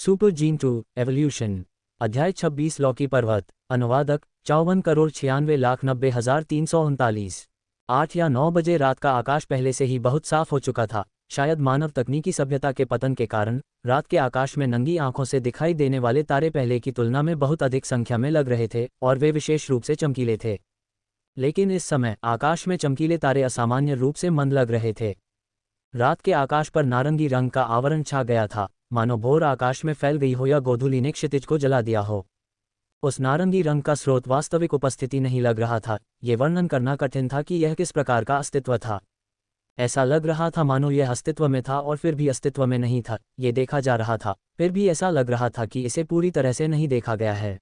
Super gene 2 evolution. अध्याय 26 लौकी पर्वत। अनुवादक 54,96,90,339। 8 या 9 बजे रात का आकाश पहले से ही बहुत साफ हो चुका था। शायद मानव तकनीकी सभ्यता के पतन के कारण रात के आकाश में नंगी आंखों से दिखाई देने वाले तारे पहले की तुलना में बहुत अधिक संख्या में लग रहे थे और वे विशेष रूप से चमकीले थे। लेकिन इस समय आकाश में चमकीले तारे असामान्य रूप से मंद लग रहे थे। रात के आकाश पर नारंगी रंग का आवरण छा गया था, मानो भोर आकाश में फैल गई हो या गोधूली ने क्षितिज को जला दिया हो। उस नारंगी रंग का स्रोत वास्तविक उपस्थिति नहीं लग रहा था। ये वर्णन करना कठिन था कि यह किस प्रकार का अस्तित्व था। ऐसा लग रहा था मानो यह अस्तित्व में था और फिर भी अस्तित्व में नहीं था। ये देखा जा रहा था, फिर भी ऐसा लग रहा था कि इसे पूरी तरह से नहीं देखा गया है।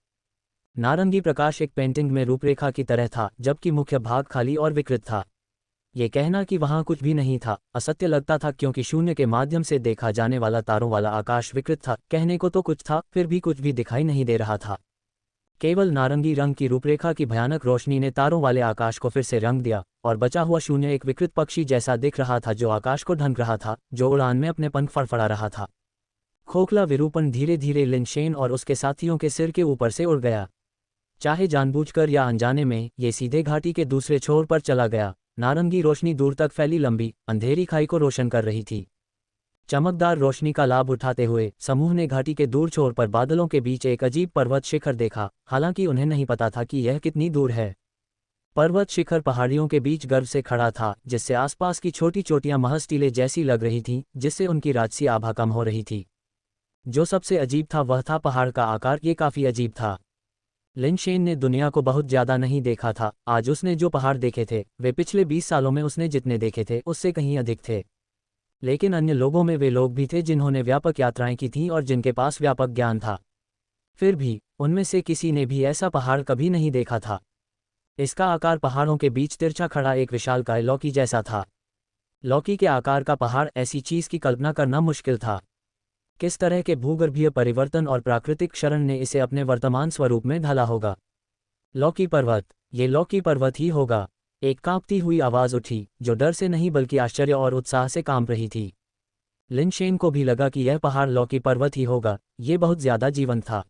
नारंगी प्रकाश एक पेंटिंग में रूपरेखा की तरह था, जबकि मुख्य भाग खाली और विकृत था। ये कहना कि वहां कुछ भी नहीं था असत्य लगता था, क्योंकि शून्य के माध्यम से देखा जाने वाला तारों वाला आकाश विकृत था। कहने को तो कुछ था, फिर भी कुछ भी दिखाई नहीं दे रहा था। केवल नारंगी रंग की रूपरेखा की भयानक रोशनी ने तारों वाले आकाश को फिर से रंग दिया और बचा हुआ शून्य एक विकृत पक्षी जैसा दिख रहा था, जो आकाश को ढंक रहा था, जो उड़ान में अपने पंख फड़फड़ा रहा था। खोखला विरूपण धीरे धीरे लिनशेन और उसके साथियों के सिर के ऊपर से उड़ गया। चाहे जानबूझकर या अनजाने में, ये सीधे घाटी के दूसरे छोर पर चला गया। नारंगी रोशनी दूर तक फैली लंबी अंधेरी खाई को रोशन कर रही थी। चमकदार रोशनी का लाभ उठाते हुए समूह ने घाटी के दूर छोर पर बादलों के बीच एक अजीब पर्वत शिखर देखा, हालांकि उन्हें नहीं पता था कि यह कितनी दूर है। पर्वत शिखर पहाड़ियों के बीच गर्व से खड़ा था, जिससे आसपास की छोटी चोटियां महज टीले जैसी लग रही थीं, जिससे उनकी राजसी आभा कम हो रही थी। जो सबसे अजीब था वह था पहाड़ का आकार। ये काफी अजीब था। लिनशेन ने दुनिया को बहुत ज्यादा नहीं देखा था। आज उसने जो पहाड़ देखे थे वे पिछले 20 सालों में उसने जितने देखे थे उससे कहीं अधिक थे। लेकिन अन्य लोगों में वे लोग भी थे जिन्होंने व्यापक यात्राएं की थीं और जिनके पास व्यापक ज्ञान था। फिर भी उनमें से किसी ने भी ऐसा पहाड़ कभी नहीं देखा था। इसका आकार पहाड़ों के बीच तिरछा खड़ा एक विशालकाय लौकी जैसा था। लौकी के आकार का पहाड़, ऐसी चीज की कल्पना करना मुश्किल था। किस तरह के भूगर्भीय परिवर्तन और प्राकृतिक क्षरण ने इसे अपने वर्तमान स्वरूप में ढाला होगा। लौकी पर्वत, ये लौकी पर्वत ही होगा। एक कांपती हुई आवाज उठी, जो डर से नहीं बल्कि आश्चर्य और उत्साह से कांप रही थी। लिनशेन को भी लगा कि यह पहाड़ लौकी पर्वत ही होगा। ये बहुत ज्यादा जीवंत था।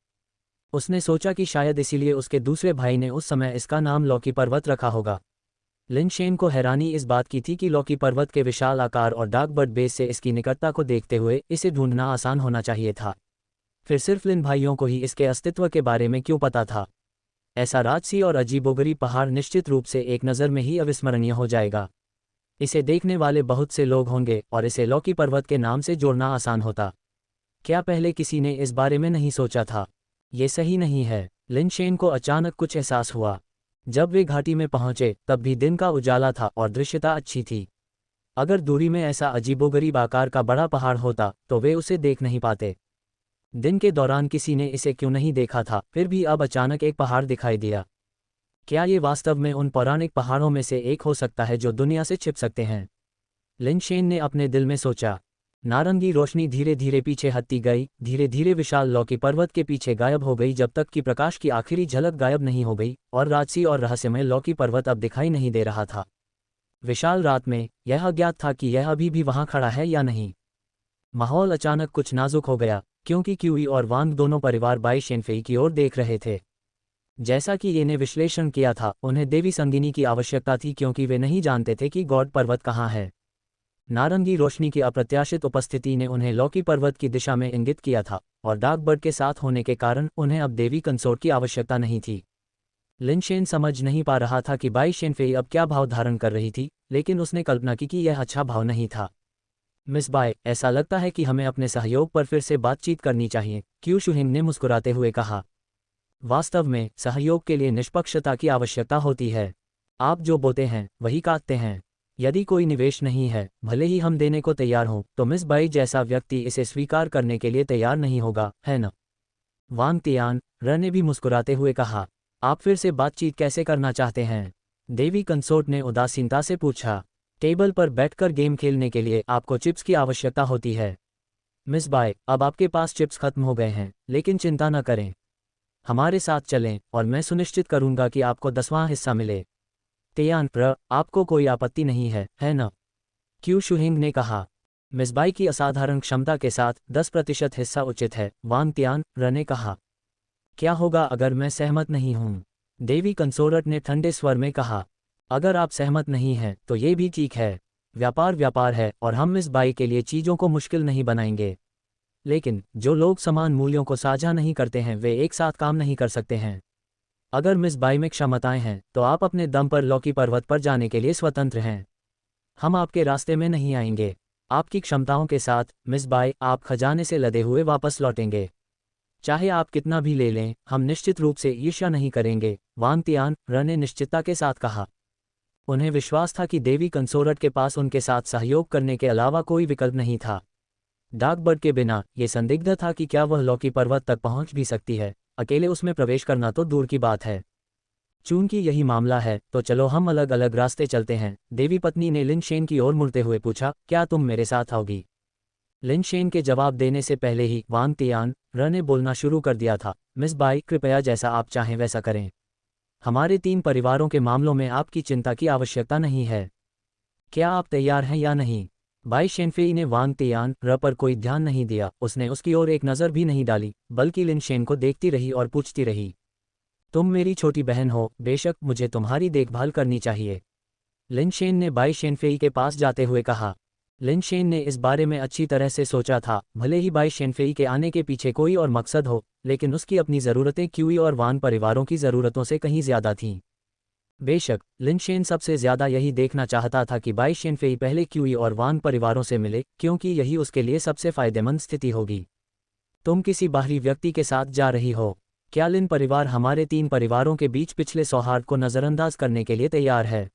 उसने सोचा कि शायद इसीलिए उसके दूसरे भाई ने उस समय इसका नाम लौकी पर्वत रखा होगा। लिनशेन को हैरानी इस बात की थी कि लौकी पर्वत के विशाल आकार और डार्क बर्ड बेस से इसकी निकटता को देखते हुए इसे ढूंढना आसान होना चाहिए था। फिर सिर्फ लिन भाइयों को ही इसके अस्तित्व के बारे में क्यों पता था। ऐसा राजसी और अजीबोगरीब पहाड़ निश्चित रूप से एक नज़र में ही अविस्मरणीय हो जाएगा। इसे देखने वाले बहुत से लोग होंगे और इसे लौकी पर्वत के नाम से जोड़ना आसान होता। क्या पहले किसी ने इस बारे में नहीं सोचा था? ये सही नहीं है। लिनशेन को अचानक कुछ एहसास हुआ। जब वे घाटी में पहुंचे तब भी दिन का उजाला था और दृश्यता अच्छी थी। अगर दूरी में ऐसा अजीबोगरीब आकार का बड़ा पहाड़ होता तो वे उसे देख नहीं पाते। दिन के दौरान किसी ने इसे क्यों नहीं देखा था, फिर भी अब अचानक एक पहाड़ दिखाई दिया। क्या ये वास्तव में उन पौराणिक पहाड़ों में से एक हो सकता है जो दुनिया से छिप सकते हैं? लिनशेन ने अपने दिल में सोचा। नारंगी रोशनी धीरे धीरे पीछे हटती गई, धीरे धीरे विशाल लौकी पर्वत के पीछे गायब हो गई, जब तक कि प्रकाश की आखिरी झलक गायब नहीं हो गई और राजसी और रहस्यमय लौकी पर्वत अब दिखाई नहीं दे रहा था। विशाल रात में यह अज्ञात था कि यह अभी भी वहां खड़ा है या नहीं। माहौल अचानक कुछ नाजुक हो गया, क्योंकि क्यूई और वांग दोनों परिवार बाई शेनफेई की ओर देख रहे थे। जैसा कि ये ने विश्लेषण किया था, उन्हें देवी संगिनी की आवश्यकता थी, क्योंकि वे नहीं जानते थे कि गॉड पर्वत कहाँ है। नारंगी रोशनी की अप्रत्याशित उपस्थिति ने उन्हें लौकी पर्वत की दिशा में इंगित किया था और डार्क बर्ड के साथ होने के कारण उन्हें अब देवी कंसोर्ट की आवश्यकता नहीं थी। लिनशेन समझ नहीं पा रहा था कि बाई शेनफेई अब क्या भाव धारण कर रही थी, लेकिन उसने कल्पना की कि यह अच्छा भाव नहीं था। मिस बाय, ऐसा लगता है कि हमें अपने सहयोग पर फिर से बातचीत करनी चाहिए, क्यू शुहिंग ने मुस्कुराते हुए कहा। वास्तव में सहयोग के लिए निष्पक्षता की आवश्यकता होती है। आप जो बोते हैं वही काटते हैं। यदि कोई निवेश नहीं है, भले ही हम देने को तैयार हों, तो मिस बाई जैसा व्यक्ति इसे स्वीकार करने के लिए तैयार नहीं होगा, है न? वांग तियान र ने भी मुस्कुराते हुए कहा। आप फिर से बातचीत कैसे करना चाहते हैं? देवी कंसोर्ट ने उदासीनता से पूछा। टेबल पर बैठकर गेम खेलने के लिए आपको चिप्स की आवश्यकता होती है। मिस बाय, अब आपके पास चिप्स खत्म हो गए हैं, लेकिन चिंता न करें। हमारे साथ चलें और मैं सुनिश्चित करूंगा कि आपको 10वां हिस्सा मिले। तियान र, आपको कोई आपत्ति नहीं है न? क्यू शुहिंग ने कहा। मिसबाई की असाधारण क्षमता के साथ 10% हिस्सा उचित है, वांग तियान र ने कहा। क्या होगा अगर मैं सहमत नहीं हूँ? देवी कंसोर्ट ने ठंडे स्वर में कहा। अगर आप सहमत नहीं हैं तो ये भी ठीक है। व्यापार व्यापार है और हम मिसबाई के लिए चीज़ों को मुश्किल नहीं बनाएंगे। लेकिन जो लोग समान मूल्यों को साझा नहीं करते हैं वे एक साथ काम नहीं कर सकते हैं। अगर मिसबाई में क्षमताएं हैं तो आप अपने दम पर लौकी पर्वत पर जाने के लिए स्वतंत्र हैं। हम आपके रास्ते में नहीं आएंगे। आपकी क्षमताओं के साथ मिसबाई आप खजाने से लदे हुए वापस लौटेंगे। चाहे आप कितना भी ले लें, हम निश्चित रूप से ईर्ष्या नहीं करेंगे, वांग तियान र ने निश्चितता के साथ कहा। उन्हें विश्वास था कि देवी कंसोर्ट के पास उनके साथ सहयोग करने के अलावा कोई विकल्प नहीं था। डार्कबर्ड के बिना ये संदिग्ध था कि क्या वह लौकी पर्वत तक पहुंच भी सकती है, अकेले उसमें प्रवेश करना तो दूर की बात है। चूंकि यही मामला है तो चलो हम अलग अलग रास्ते चलते हैं, देवी पत्नी ने लिन शेन की ओर मुड़ते हुए पूछा, क्या तुम मेरे साथ आओगी? लिन शेन के जवाब देने से पहले ही वांग तियान र ने बोलना शुरू कर दिया था, मिस बाई कृपया जैसा आप चाहें वैसा करें। हमारे 3 परिवारों के मामलों में आपकी चिंता की आवश्यकता नहीं है। क्या आप तैयार हैं या नहीं? बाई शेनफेई ने वांग तियान र पर कोई ध्यान नहीं दिया, उसने उसकी ओर एक नज़र भी नहीं डाली, बल्कि लिन शेन को देखती रही और पूछती रही, तुम मेरी छोटी बहन हो, बेशक मुझे तुम्हारी देखभाल करनी चाहिए। लिन शेन ने बाई शेनफेई के पास जाते हुए कहा। लिन शेन ने इस बारे में अच्छी तरह से सोचा था, भले ही बाई शेनफेई के आने के पीछे कोई और मकसद हो, लेकिन उसकी अपनी ज़रूरतें क्यूई और वान परिवारों की ज़रूरतों से कहीं ज़्यादा थीं। बेशक लिन शेन सबसे ज़्यादा यही देखना चाहता था कि बाई शेनफेई पहले क्यूई और वान परिवारों से मिले, क्योंकि यही उसके लिए सबसे फ़ायदेमंद स्थिति होगी। तुम किसी बाहरी व्यक्ति के साथ जा रही हो? क्या लिन परिवार हमारे 3 परिवारों के बीच पिछले सौहार्द को नज़रअंदाज करने के लिए तैयार है?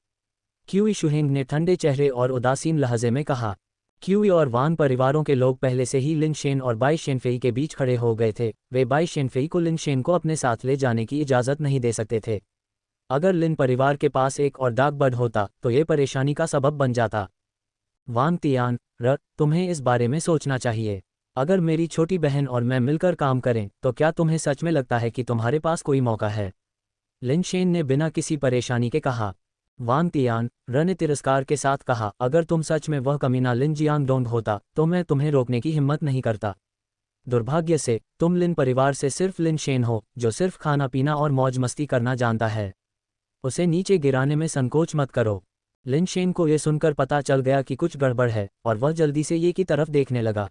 क्यूई शुहेंग ने ठंडे चेहरे और उदासीन लहजे में कहा। क्यूई और वान परिवारों के लोग पहले से ही लिन शेन और बाई शेनफेई के बीच खड़े हो गए थे, वे बाई शेनफेई को लिन शेन को अपने साथ ले जाने की इजाज़त नहीं दे सकते थे। अगर लिन परिवार के पास एक और डार्कबर्ड होता तो ये परेशानी का सबब बन जाता। वांग तियान र, तुम्हें इस बारे में सोचना चाहिए। अगर मेरी छोटी बहन और मैं मिलकर काम करें तो क्या तुम्हें सच में लगता है कि तुम्हारे पास कोई मौका है? लिन शेन ने बिना किसी परेशानी के कहा। वांग तियान र ने तिरस्कार के साथ कहा, अगर तुम सच में वह कमीना लिन जियांगडोंग होता तो मैं तुम्हें रोकने की हिम्मत नहीं करता। दुर्भाग्य से तुम लिन परिवार से सिर्फ लिन शेन हो, जो सिर्फ खाना पीना और मौज मस्ती करना जानता है। उसे नीचे गिराने में संकोच मत करो। लिन शेन को यह सुनकर पता चल गया कि कुछ गड़बड़ है और वह जल्दी से ये की तरफ देखने लगा।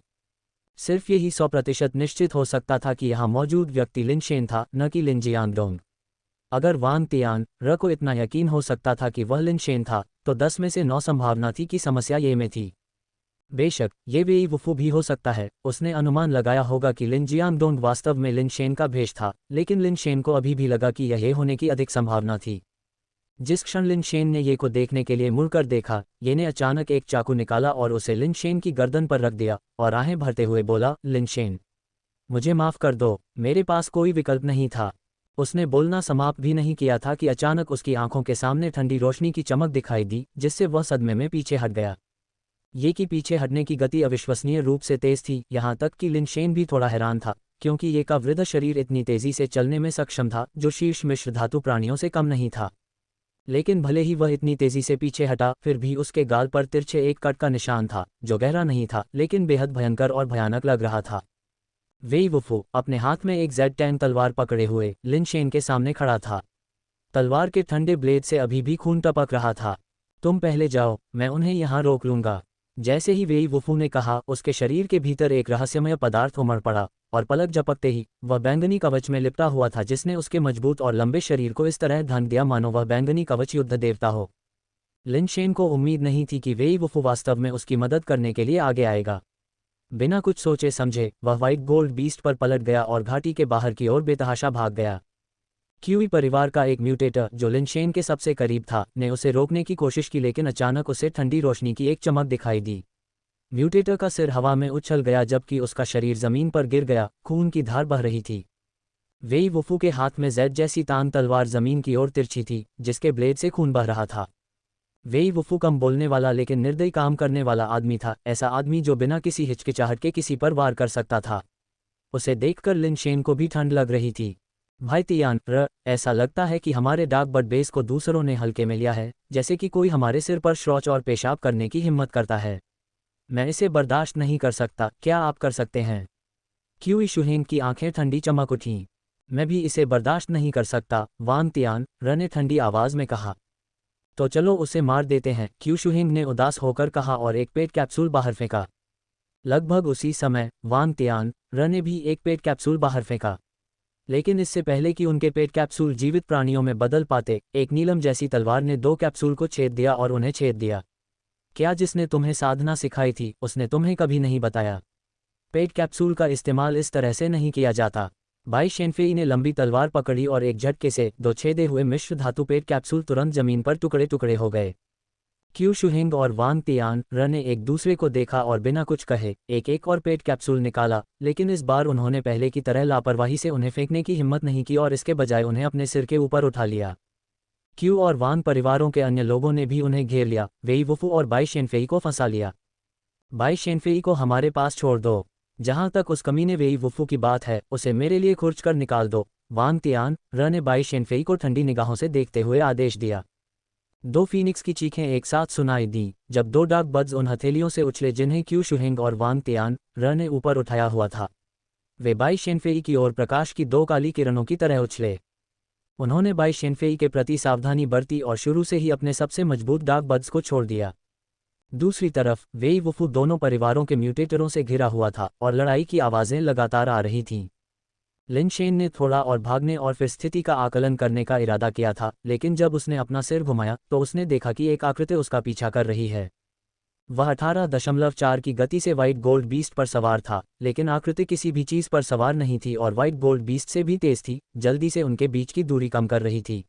सिर्फ यही 100% निश्चित हो सकता था कि यहाँ मौजूद व्यक्ति लिन शेन था, न कि लिन जियांगडोंग। अगर वांग तियान र को इतना यकीन हो सकता था कि वह लिन शेन था, तो 10 में से 9 संभावना थी कि समस्या ये में थी। बेशक ये वेई वुफू भी हो सकता है, उसने अनुमान लगाया होगा कि लिन जियांगडोंग वास्तव में लिन शेन का भेष था, लेकिन लिन शेन को अभी भी लगा कि यह होने की अधिक संभावना थी। जिस क्षण लिन शेन ने ये को देखने के लिए मुड़कर देखा, ये ने अचानक एक चाकू निकाला और उसे लिन शेन की गर्दन पर रख दिया और आहें भरते हुए बोला, लिन शेन, मुझे माफ़ कर दो, मेरे पास कोई विकल्प नहीं था। उसने बोलना समाप्त भी नहीं किया था कि अचानक उसकी आंखों के सामने ठंडी रोशनी की चमक दिखाई दी, जिससे वह सदमे में पीछे हट गया। ये कि पीछे हटने की गति अविश्वसनीय रूप से तेज थी, यहाँ तक कि लिन शेन भी थोड़ा हैरान था, क्योंकि ये का वृद्ध शरीर इतनी तेजी से चलने में सक्षम था, जो शीर्ष मिश्र धातु प्राणियों से कम नहीं था। लेकिन भले ही वह इतनी तेजी से पीछे हटा, फिर भी उसके गाल पर तिरछे एक कट का निशान था, जो गहरा नहीं था लेकिन बेहद भयंकर और भयानक लग रहा था। वेई वुफू अपने हाथ में एक Z10 तलवार पकड़े हुए लिन शेन के सामने खड़ा था। तलवार के ठंडे ब्लेड से अभी भी खून टपक रहा था। तुम पहले जाओ, मैं उन्हें यहाँ रोक लूंगा। जैसे ही वेई वुफू ने कहा, उसके शरीर के भीतर एक रहस्यमय पदार्थ उमड़ पड़ा और पलक झपकते ही वह बैंगनी कवच में लिपटा हुआ था, जिसने उसके मजबूत और लंबे शरीर को इस तरह ढांक दिया मानो वह बैंगनी कवच युद्ध देवता हो। लिन शेन को उम्मीद नहीं थी कि वेई वुफू वास्तव में उसकी मदद करने के लिए आगे आएगा। बिना कुछ सोचे समझे वह व्हाइट गोल्ड बीस्ट पर पलट गया और घाटी के बाहर की ओर बेतहाशा भाग गया। क्यूई परिवार का एक म्यूटेटर, जो लिन शेन के सबसे करीब था, ने उसे रोकने की कोशिश की, लेकिन अचानक उसे ठंडी रोशनी की एक चमक दिखाई दी। म्यूटेटर का सिर हवा में उछल गया जबकि उसका शरीर जमीन पर गिर गया, खून की धार बह रही थी। वेई वुफू के हाथ में जेड जैसी तान तलवार जमीन की ओर तिरछी थी, जिसके ब्लेड से खून बह रहा था। वेई वुफू कम बोलने वाला लेकिन निर्दयी काम करने वाला आदमी था, ऐसा आदमी जो बिना किसी हिचकिचाहट के किसी पर वार कर सकता था। उसे देखकर लिन शेन को भी ठंड लग रही थी। भाई तियान र, ऐसा लगता है कि हमारे डार्कबर्ड बेस को दूसरों ने हल्के में लिया है, जैसे कि कोई हमारे सिर पर शौच और पेशाब करने की हिम्मत करता है। मैं इसे बर्दाश्त नहीं कर सकता, क्या आप कर सकते हैं? क्यूई शुहेंग की आंखें ठंडी चमक उठीं। मैं भी इसे बर्दाश्त नहीं कर सकता, वांग तियान ने ठंडी आवाज में कहा। तो चलो उसे मार देते हैं, क्यू शुहेंग ने उदास होकर कहा और एक पेट कैप्सूल बाहर फेंका। लगभग उसी समय वांग तियान ने भी एक पेट कैप्सूल बाहर फेंका। लेकिन इससे पहले कि उनके पेट कैप्सूल जीवित प्राणियों में बदल पाते, एक नीलम जैसी तलवार ने 2 कैप्सूल को छेद दिया और उन्हें छेद दिया। क्या जिसने तुम्हें साधना सिखाई थी उसने तुम्हें कभी नहीं बताया? पेट कैप्सूल का इस्तेमाल इस तरह से नहीं किया जाता। बाई शेनफेई ने लंबी तलवार पकड़ी और एक झटके से 2 छेदे हुए मिश्र धातु पेट कैप्सूल तुरंत जमीन पर टुकड़े टुकड़े हो गए। क्यू शुहेंग और वांग तियान ने एक दूसरे को देखा और बिना कुछ कहे एक और पेट कैप्सूल निकाला, लेकिन इस बार उन्होंने पहले की तरह लापरवाही से उन्हें फेंकने की हिम्मत नहीं की और इसके बजाय उन्हें अपने सिर के ऊपर उठा लिया। क्यू और वांग परिवारों के अन्य लोगों ने भी उन्हें घेर लिया, वेई वुफू और बाई शेनफेई को फंसा लिया। बाई शेनफेई को हमारे पास छोड़ दो। जहां तक उस कमीने वेई वुफू की बात है, उसे मेरे लिए खुर्च कर निकाल दो, वांग तियान ने बाई शेनफेई को ठंडी निगाहों से देखते हुए आदेश दिया। 2 फीनिक्स की चीखें एक साथ सुनाई दी जब 2 डार्क बर्ड्स उन हथेलियों से उछले जिन्हें क्यू शुहेंग और वांग तियान ने ऊपर उठाया हुआ था। वे बाई शेनफेई की ओर प्रकाश की 2 काली किरणों की तरह उछले। उन्होंने बाई शेनफेई के प्रति सावधानी बरती और शुरू से ही अपने सबसे मजबूत डार्क बर्ड्स को छोड़ दिया। दूसरी तरफ वेई वुफू दोनों परिवारों के म्यूटेटरों से घिरा हुआ था और लड़ाई की आवाज़ें लगातार आ रही थीं। लिन शेन ने थोड़ा और भागने और फिर स्थिति का आकलन करने का इरादा किया था, लेकिन जब उसने अपना सिर घुमाया तो उसने देखा कि एक आकृति उसका पीछा कर रही है। वह 18.4 की गति से व्हाइट गोल्ड बीस्ट पर सवार था, लेकिन आकृति किसी भी चीज़ पर सवार नहीं थी और व्हाइट गोल्ड बीस्ट से भी तेज थी, जल्दी से उनके बीच की दूरी कम कर रही थी।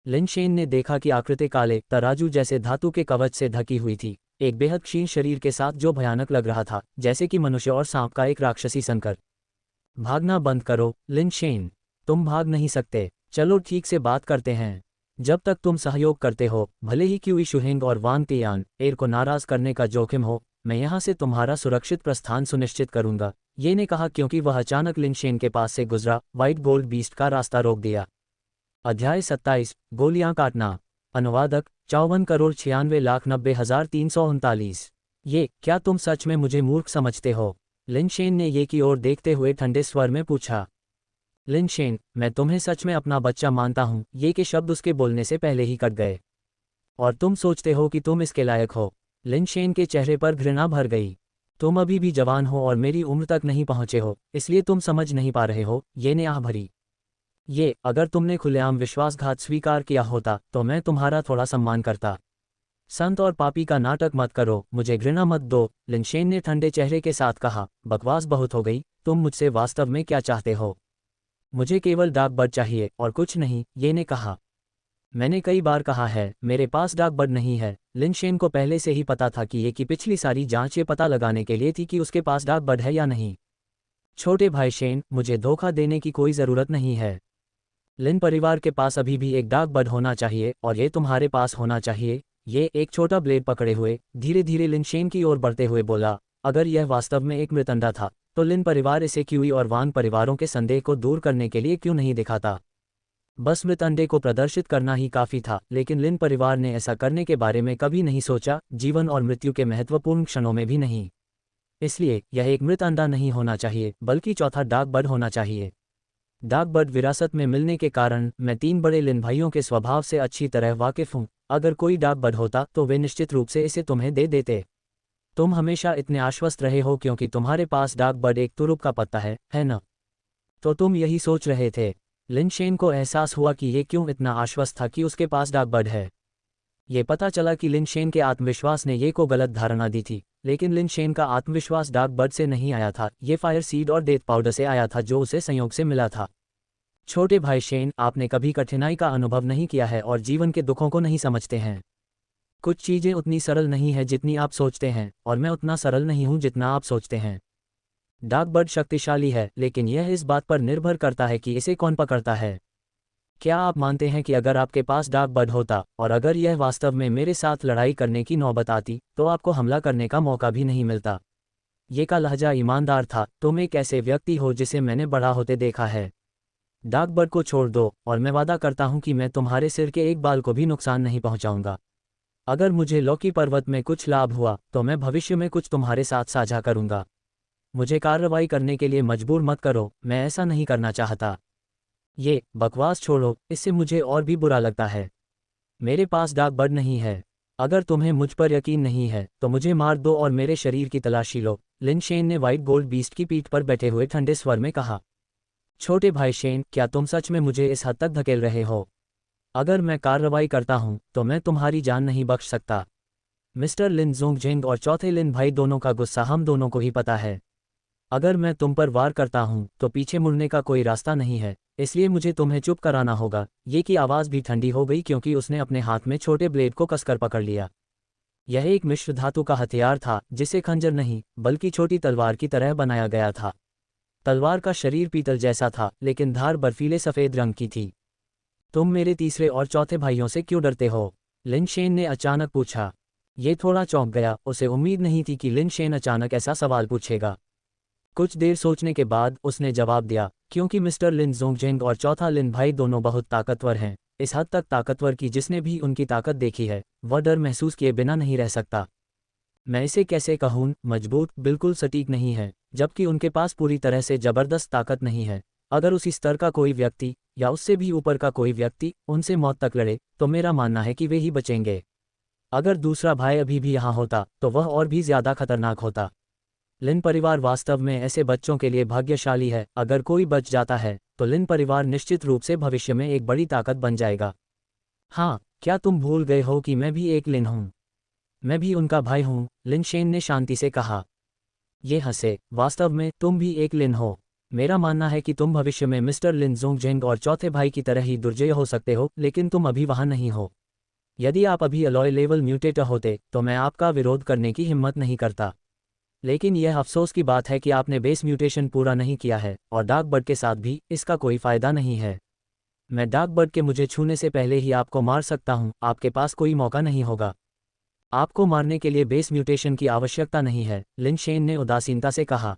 लिन शेन ने देखा कि आकृति काले तराजू जैसे धातु के कवच से ढकी हुई थी, एक बेहद क्षीण शरीर के साथ जो भयानक लग रहा था, जैसे कि मनुष्य और सांप का एक राक्षसी संकर। भागना बंद करो, लिन शेन। तुम भाग नहीं सकते। चलो ठीक से बात करते हैं। जब तक तुम सहयोग करते हो, भले ही क्यूई शुहेंग और वांग तियान को नाराज करने का जोखिम हो, मैं यहाँ से तुम्हारा सुरक्षित प्रस्थान सुनिश्चित करूंगा, ये ने कहा क्योंकि वह अचानक लिन शेन के पास से गुजरा, व्हाइट गोल्ड बीस्ट का रास्ता रोक दिया। अध्याय 27 गोलियां काटना। अनुवादक 54,96,90,339। ये क्या तुम सच में मुझे मूर्ख समझते हो? लिन शेन ने ये की ओर देखते हुए ठंडे स्वर में पूछा। लिन शेन, मैं तुम्हें सच में अपना बच्चा मानता हूँ, ये के शब्द उसके बोलने से पहले ही कट गए। और तुम सोचते हो कि तुम इसके लायक हो? लिन शेन के चेहरे पर घृणा भर गई। तुम अभी भी जवान हो और मेरी उम्र तक नहीं पहुंचे हो, इसलिए तुम समझ नहीं पा रहे हो, ये ने आह भरी। ये अगर तुमने खुलेआम विश्वासघात स्वीकार किया होता तो मैं तुम्हारा थोड़ा सम्मान करता। संत और पापी का नाटक मत करो, मुझे घृणा मत दो, लिन शेन ने ठंडे चेहरे के साथ कहा। बकवास बहुत हो गई, तुम मुझसे वास्तव में क्या चाहते हो? मुझे केवल डार्क बर्ड चाहिए और कुछ नहीं, ये ने कहा। मैंने कई बार कहा है, मेरे पास डार्क बर्ड नहीं है। लिन शेन को पहले से ही पता था कि ये की पिछली सारी जांच ये पता लगाने के लिए थी कि उसके पास डार्क बर्ड है या नहीं। छोटे भाई शेन, मुझे धोखा देने की कोई ज़रूरत नहीं है। लिन परिवार के पास अभी भी एक डार्क बर्ड होना चाहिए और ये तुम्हारे पास होना चाहिए। ये एक छोटा ब्लेड पकड़े हुए धीरे धीरे लिन शेन की ओर बढ़ते हुए बोला। अगर यह वास्तव में एक मृतंडा था तो लिन परिवार इसे क्यूई और वांग परिवारों के संदेह को दूर करने के लिए क्यों नहीं दिखाता? बस मृतंडे को प्रदर्शित करना ही काफ़ी था, लेकिन लिन परिवार ने ऐसा करने के बारे में कभी नहीं सोचा, जीवन और मृत्यु के महत्वपूर्ण क्षणों में भी नहीं। इसलिए यह एक मृत अंडा नहीं होना चाहिए, बल्कि चौथा डार्क बर्ड होना चाहिए। डार्क बर्ड विरासत में मिलने के कारण मैं 3 बड़े लिन भाइयों के स्वभाव से अच्छी तरह वाकिफ हूँ। अगर कोई डार्क बर्ड होता तो वे निश्चित रूप से इसे तुम्हें दे देते। तुम हमेशा इतने आश्वस्त रहे हो क्योंकि तुम्हारे पास डार्क बर्ड एक तुरुप का पत्ता है न? तो तुम यही सोच रहे थे। लिन शेन को एहसास हुआ कि ये क्यों इतना आश्वस्त था कि उसके पास डार्क बर्ड है। ये पता चला कि लिन शेन के आत्मविश्वास ने ये को गलत धारणा दी थी, लेकिन लिन शेन का आत्मविश्वास डार्क बर्ड से नहीं आया था, ये फायर सीड और डेथ पाउडर से आया था जो उसे संयोग से मिला था। छोटे भाई शेन, आपने कभी कठिनाई का अनुभव नहीं किया है और जीवन के दुखों को नहीं समझते हैं। कुछ चीज़ें उतनी सरल नहीं है जितनी आप सोचते हैं, और मैं उतना सरल नहीं हूं जितना आप सोचते हैं। डार्क बर्ड शक्तिशाली है, लेकिन यह इस बात पर निर्भर करता है कि इसे कौन पकड़ता है। क्या आप मानते हैं कि अगर आपके पास डार्क बर्ड होता और अगर यह वास्तव में मेरे साथ लड़ाई करने की नौबत आती तो आपको हमला करने का मौका भी नहीं मिलता? ये का लहजा ईमानदार था। तुम एक ऐसे व्यक्ति हो जिसे मैंने बड़ा होते देखा है। डार्क बर्ड को छोड़ दो और मैं वादा करता हूं कि मैं तुम्हारे सिर के एक बाल को भी नुकसान नहीं पहुंचाऊंगा। अगर मुझे लौकी पर्वत में कुछ लाभ हुआ तो मैं भविष्य में कुछ तुम्हारे साथ साझा करूंगा। मुझे कार्रवाई करने के लिए मजबूर मत करो, मैं ऐसा नहीं करना चाहता। ये बकवास छोड़ो, इससे मुझे और भी बुरा लगता है। मेरे पास डाक बर्ड नहीं है। अगर तुम्हें मुझ पर यकीन नहीं है तो मुझे मार दो और मेरे शरीर की तलाशी लो, लिन शेन ने व्हाइट गोल्ड बीस्ट की पीठ पर बैठे हुए ठंडे स्वर में कहा। छोटे भाई शेन, क्या तुम सच में मुझे इस हद तक धकेल रहे हो? अगर मैं कार्रवाई करता हूं तो मैं तुम्हारी जान नहीं बख्श सकता। मिस्टर लिन जोंगजेंग और चौथे लिन भाई दोनों का गुस्सा हम दोनों को ही पता है। अगर मैं तुम पर वार करता हूं तो पीछे मुड़ने का कोई रास्ता नहीं है, इसलिए मुझे तुम्हें चुप कराना होगा। ये की आवाज़ भी ठंडी हो गई क्योंकि उसने अपने हाथ में छोटे ब्लेड को कसकर पकड़ लिया। यह एक मिश्र धातु का हथियार था जिसे खंजर नहीं बल्कि छोटी तलवार की तरह बनाया गया था। तलवार का शरीर पीतल जैसा था लेकिन धार बर्फीले सफ़ेद रंग की थी। तुम मेरे तीसरे और चौथे भाइयों से क्यों डरते हो? लिन शेन ने अचानक पूछा। ये थोड़ा चौंक गया, उसे उम्मीद नहीं थी कि लिन शेन अचानक ऐसा सवाल पूछेगा। कुछ देर सोचने के बाद उसने जवाब दिया, क्योंकि मिस्टर लिन जोंगजेंग और चौथा लिन भाई दोनों बहुत ताकतवर हैं, इस हद तक ताकतवर कि जिसने भी उनकी ताकत देखी है वह डर महसूस किए बिना नहीं रह सकता। मैं इसे कैसे कहूँ, मजबूत बिल्कुल सटीक नहीं है, जबकि उनके पास पूरी तरह से जबरदस्त ताकत नहीं है। अगर उसी स्तर का कोई व्यक्ति या उससे भी ऊपर का कोई व्यक्ति उनसे मौत तक लड़े तो मेरा मानना है कि वे ही बचेंगे। अगर दूसरा भाई अभी भी यहाँ होता तो वह और भी ज्यादा खतरनाक होता। लिन परिवार वास्तव में ऐसे बच्चों के लिए भाग्यशाली है। अगर कोई बच जाता है तो लिन परिवार निश्चित रूप से भविष्य में एक बड़ी ताकत बन जाएगा। हाँ, क्या तुम भूल गए हो कि मैं भी एक लिन हूँ? मैं भी उनका भाई हूँ, लिन शेन ने शांति से कहा। ये हंसे। वास्तव में तुम भी एक लिन हो। मेरा मानना है कि तुम भविष्य में मिस्टर लिन जोंगजेंग और चौथे भाई की तरह ही दुर्जय हो सकते हो, लेकिन तुम अभी वहाँ नहीं हो। यदि आप अभी अलॉय लेवल म्यूटेटर होते तो मैं आपका विरोध करने की हिम्मत नहीं करता। लेकिन यह अफसोस की बात है कि आपने बेस म्यूटेशन पूरा नहीं किया है और डार्क बर्ड के साथ भी इसका कोई फायदा नहीं है। मैं डार्क बर्ड के मुझे छूने से पहले ही आपको मार सकता हूं, आपके पास कोई मौका नहीं होगा। आपको मारने के लिए बेस म्यूटेशन की आवश्यकता नहीं है, लिन शेन ने उदासीनता से कहा।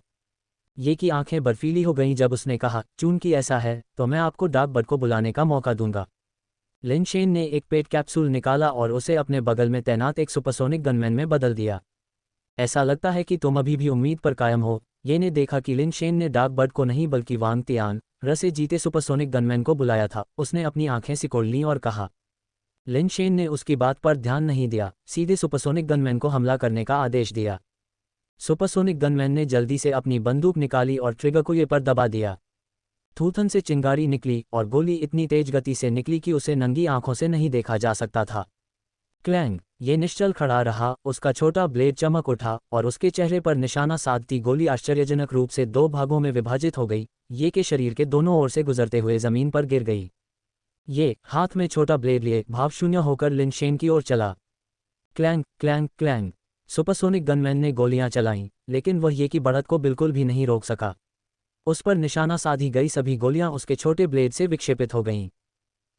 ये की आंखें बर्फीली हो गईं जब उसने कहा, चूंकि ऐसा है तो मैं आपको डार्क बर्ड को बुलाने का मौका दूंगा। लिन शेन ने एक पेट कैप्सूल निकाला और उसे अपने बगल में तैनात एक सुपरसोनिक गनमैन में बदल दिया। ऐसा लगता है कि तुम अभी भी उम्मीद पर कायम हो। ये ने देखा कि लिन शेन ने डार्क बर्ड को नहीं बल्कि वांग तियान से जीते सुपरसोनिक गनमैन को बुलाया था। उसने अपनी आंखें सिकोड़ लीं और कहा। लिन शेन ने उसकी बात पर ध्यान नहीं दिया, सीधे सुपरसोनिक गनमैन को हमला करने का आदेश दिया। सुपरसोनिक गनमैन ने जल्दी से अपनी बंदूक निकाली और ट्रिगर को ये पर दबा दिया। थूथन से चिंगारी निकली और गोली इतनी तेज गति से निकली कि उसे नंगी आंखों से नहीं देखा जा सकता था। क्लैंग, ये निश्चल खड़ा रहा, उसका छोटा ब्लेड चमक उठा और उसके चेहरे पर निशाना साधती गोली आश्चर्यजनक रूप से दो भागों में विभाजित हो गई। ये के शरीर के दोनों ओर से गुजरते हुए जमीन पर गिर गई। ये हाथ में छोटा ब्लेड लिए भावशून्य होकर लिन शेन की ओर चला। Clang clang clang. Supersonic gunman ने गोलियां चलाईं, लेकिन वह ये की बढ़त को बिल्कुल भी नहीं रोक सका। उस पर निशाना साधी गई सभी गोलियां उसके छोटे ब्लेड से विक्षेपित हो गईं।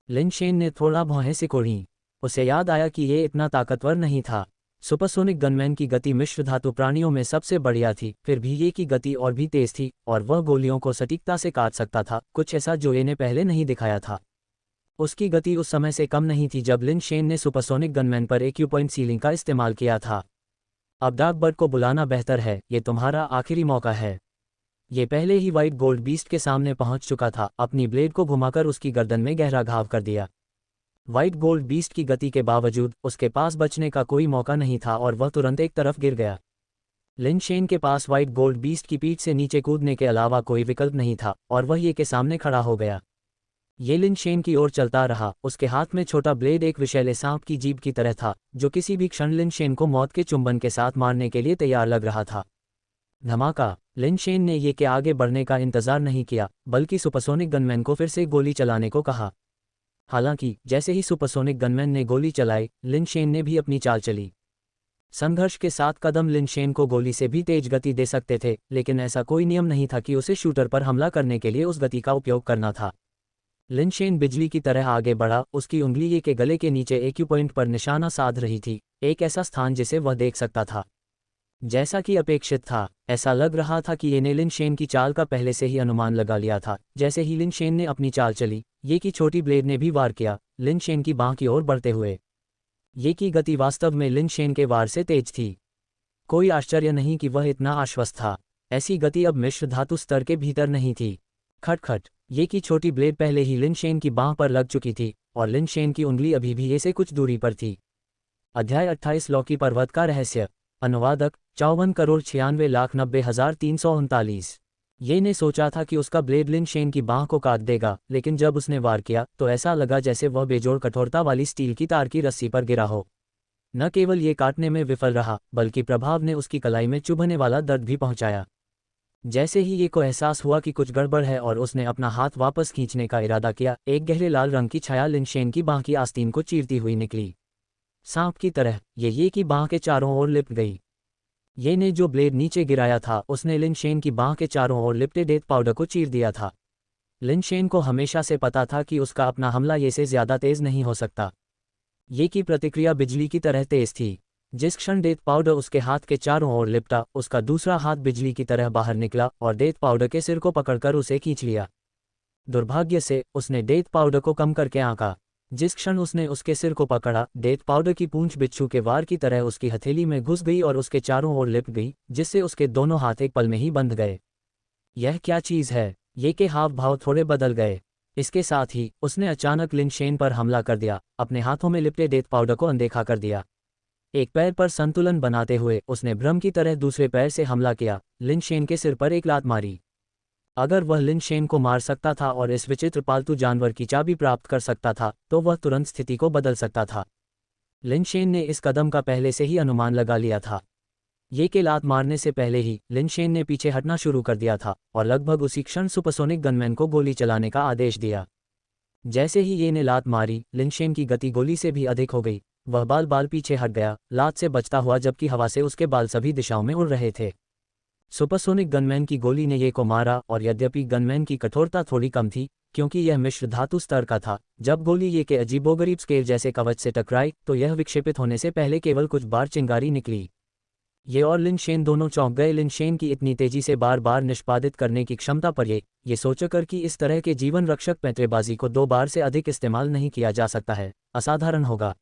लिन शेन ने थोड़ा भौहें सिकोड़ी। उसे याद आया कि ये इतना ताकतवर नहीं था। सुपरसोनिक गनमैन की गति मिश्र धातु प्राणियों में सबसे बढ़िया थी, फिर भी ये की गति और भी तेज थी और वह गोलियों को सटीकता से काट सकता था, कुछ ऐसा जो ये ने पहले नहीं दिखाया था। उसकी गति उस समय से कम नहीं थी जब लिन शेन ने सुपरसोनिक गनमैन पर एक्यू पॉइंट सीलिंग का इस्तेमाल किया था। अब डार्क बर्ड को बुलाना बेहतर है, ये तुम्हारा आखिरी मौका है। ये पहले ही व्हाइट गोल्ड बीस्ट के सामने पहुंच चुका था, अपनी ब्लेड को घुमाकर उसकी गर्दन में गहरा घाव कर दिया। व्हाइट गोल्ड बीस्ट की गति के बावजूद उसके पास बचने का कोई मौका नहीं था और वह तुरंत एक तरफ गिर गया। लिन शेन के पास व्हाइट गोल्ड बीस्ट की पीठ से नीचे कूदने के अलावा कोई विकल्प नहीं था और वह ये के सामने खड़ा हो गया। ये लिन शेन की ओर चलता रहा, उसके हाथ में छोटा ब्लेड एक विषैले सांप की जीभ की तरह था जो किसी भी क्षण लिन शेन को मौत के चुंबन के साथ मारने के लिए तैयार लग रहा था। धमाका। लिन शेन ने ये के आगे बढ़ने का इंतजार नहीं किया बल्कि सुपरसोनिक गनमैन को फिर से गोली चलाने को कहा। हालांकि जैसे ही सुपरसोनिक गनमैन ने गोली चलाई, लिन शेन ने भी अपनी चाल चली। संघर्ष के 7 कदम लिन शेन को गोली से भी तेज गति दे सकते थे, लेकिन ऐसा कोई नियम नहीं था कि उसे शूटर पर हमला करने के लिए उस गति का उपयोग करना था। लिन शेन बिजली की तरह आगे बढ़ा, उसकी उंगली ये के गले के नीचे एक्यू पॉइंट पर निशाना साध रही थी, एक ऐसा स्थान जिसे वह देख सकता था। जैसा कि अपेक्षित था, ऐसा लग रहा था कि ये ने लिन शेन की चाल का पहले से ही अनुमान लगा लिया था। जैसे ही लिन शेन ने अपनी चाल चली, ये की छोटी ब्लेड ने भी वार किया, लिन शेन की बांह की ओर बढ़ते हुए। ये की गति वास्तव में लिन शेन के वार से तेज थी। कोई आश्चर्य नहीं कि वह इतना आश्वस्त था। ऐसी गति अब मिश्र धातु स्तर के भीतर नहीं थी। खटखट, ये की छोटी ब्लेड पहले ही लिन शेन की बांह पर लग चुकी थी और लिन शेन की उंगली अभी भी ये से कुछ दूरी पर थी। अध्याय 28 लॉकी पर्वत का रहस्य। अनुवादक 54,96,90,339। ये ने सोचा था कि उसका ब्लेड लिन शेन की बांह को काट देगा, लेकिन जब उसने वार किया तो ऐसा लगा जैसे वह बेजोड़ कठोरता वाली स्टील की तार की रस्सी पर गिरा हो। न केवल ये काटने में विफल रहा, बल्कि प्रभाव ने उसकी कलाई में चुभने वाला दर्द भी पहुंचाया। जैसे ही ये को एहसास हुआ कि कुछ गड़बड़ है और उसने अपना हाथ वापस खींचने का इरादा किया, एक गहरे लाल रंग की छाया लिन शेन की बांह की आस्तीन को चीरती हुई निकली। सांप की तरह ये की बांह के चारों ओर लिपट गई। ये ने जो ब्लेड नीचे गिराया था उसने लिन शेन की बांह के चारों ओर लिपटे डेथ पाउडर को चीर दिया था। लिन शेन को हमेशा से पता था कि उसका अपना हमला ये से ज्यादा तेज नहीं हो सकता। ये की प्रतिक्रिया बिजली की तरह तेज थी। जिस क्षण डेथ पाउडर उसके हाथ के चारों ओर लिपटा, उसका दूसरा हाथ बिजली की तरह बाहर निकला और डेथ पाउडर के सिर को पकड़कर उसे खींच लिया। दुर्भाग्य से उसने डेथ पाउडर को कम करके आंका। जिस क्षण उसने उसके सिर को पकड़ा, डेथ पाउडर की पूंछ बिच्छू के वार की तरह उसकी हथेली में घुस गई और उसके चारों ओर लिपट गई, जिससे उसके दोनों हाथ एक पल में ही बंध गए। यह क्या चीज है? ये के हाव भाव थोड़े बदल गए। इसके साथ ही उसने अचानक लिन शेन पर हमला कर दिया, अपने हाथों में लिपटे डेथ पाउडर को अनदेखा कर दिया। एक पैर पर संतुलन बनाते हुए उसने भ्रम की तरह दूसरे पैर से हमला किया, लिन शेन के सिर पर एक लात मारी। अगर वह लिन शेन को मार सकता था और इस विचित्र पालतू जानवर की चाबी प्राप्त कर सकता था, तो वह तुरंत स्थिति को बदल सकता था। लिन शेन ने इस कदम का पहले से ही अनुमान लगा लिया था। ये के लात मारने से पहले ही लिन शेन ने पीछे हटना शुरू कर दिया था और लगभग उसी क्षण सुपरसोनिक गनमैन को गोली चलाने का आदेश दिया। जैसे ही ये ने लात मारी, लिन शेन की गति गोली से भी अधिक हो गई। वह बाल बाल पीछे हट गया, लात से बचता हुआ, जबकि हवा से उसके बाल सभी दिशाओं में उड़ रहे थे। सुपरसोनिक गनमैन की गोली ने ये को मारा और यद्यपि गनमैन की कठोरता थोड़ी कम थी, क्योंकि यह मिश्र धातु स्तर का था, जब गोली ये के अजीबोगरीब स्केल जैसे कवच से टकराई तो यह विक्षेपित होने से पहले केवल कुछ बार चिंगारी निकली। ये और लिन शेन दोनों चौंक गए। लिन शेन की इतनी तेजी से बार बार निष्पादित करने की क्षमता पर ये सोचकर कि इस तरह के जीवन रक्षक पैंतरेबाजी को 2 बार से अधिक इस्तेमाल नहीं किया जा सकता है, असाधारण होगा।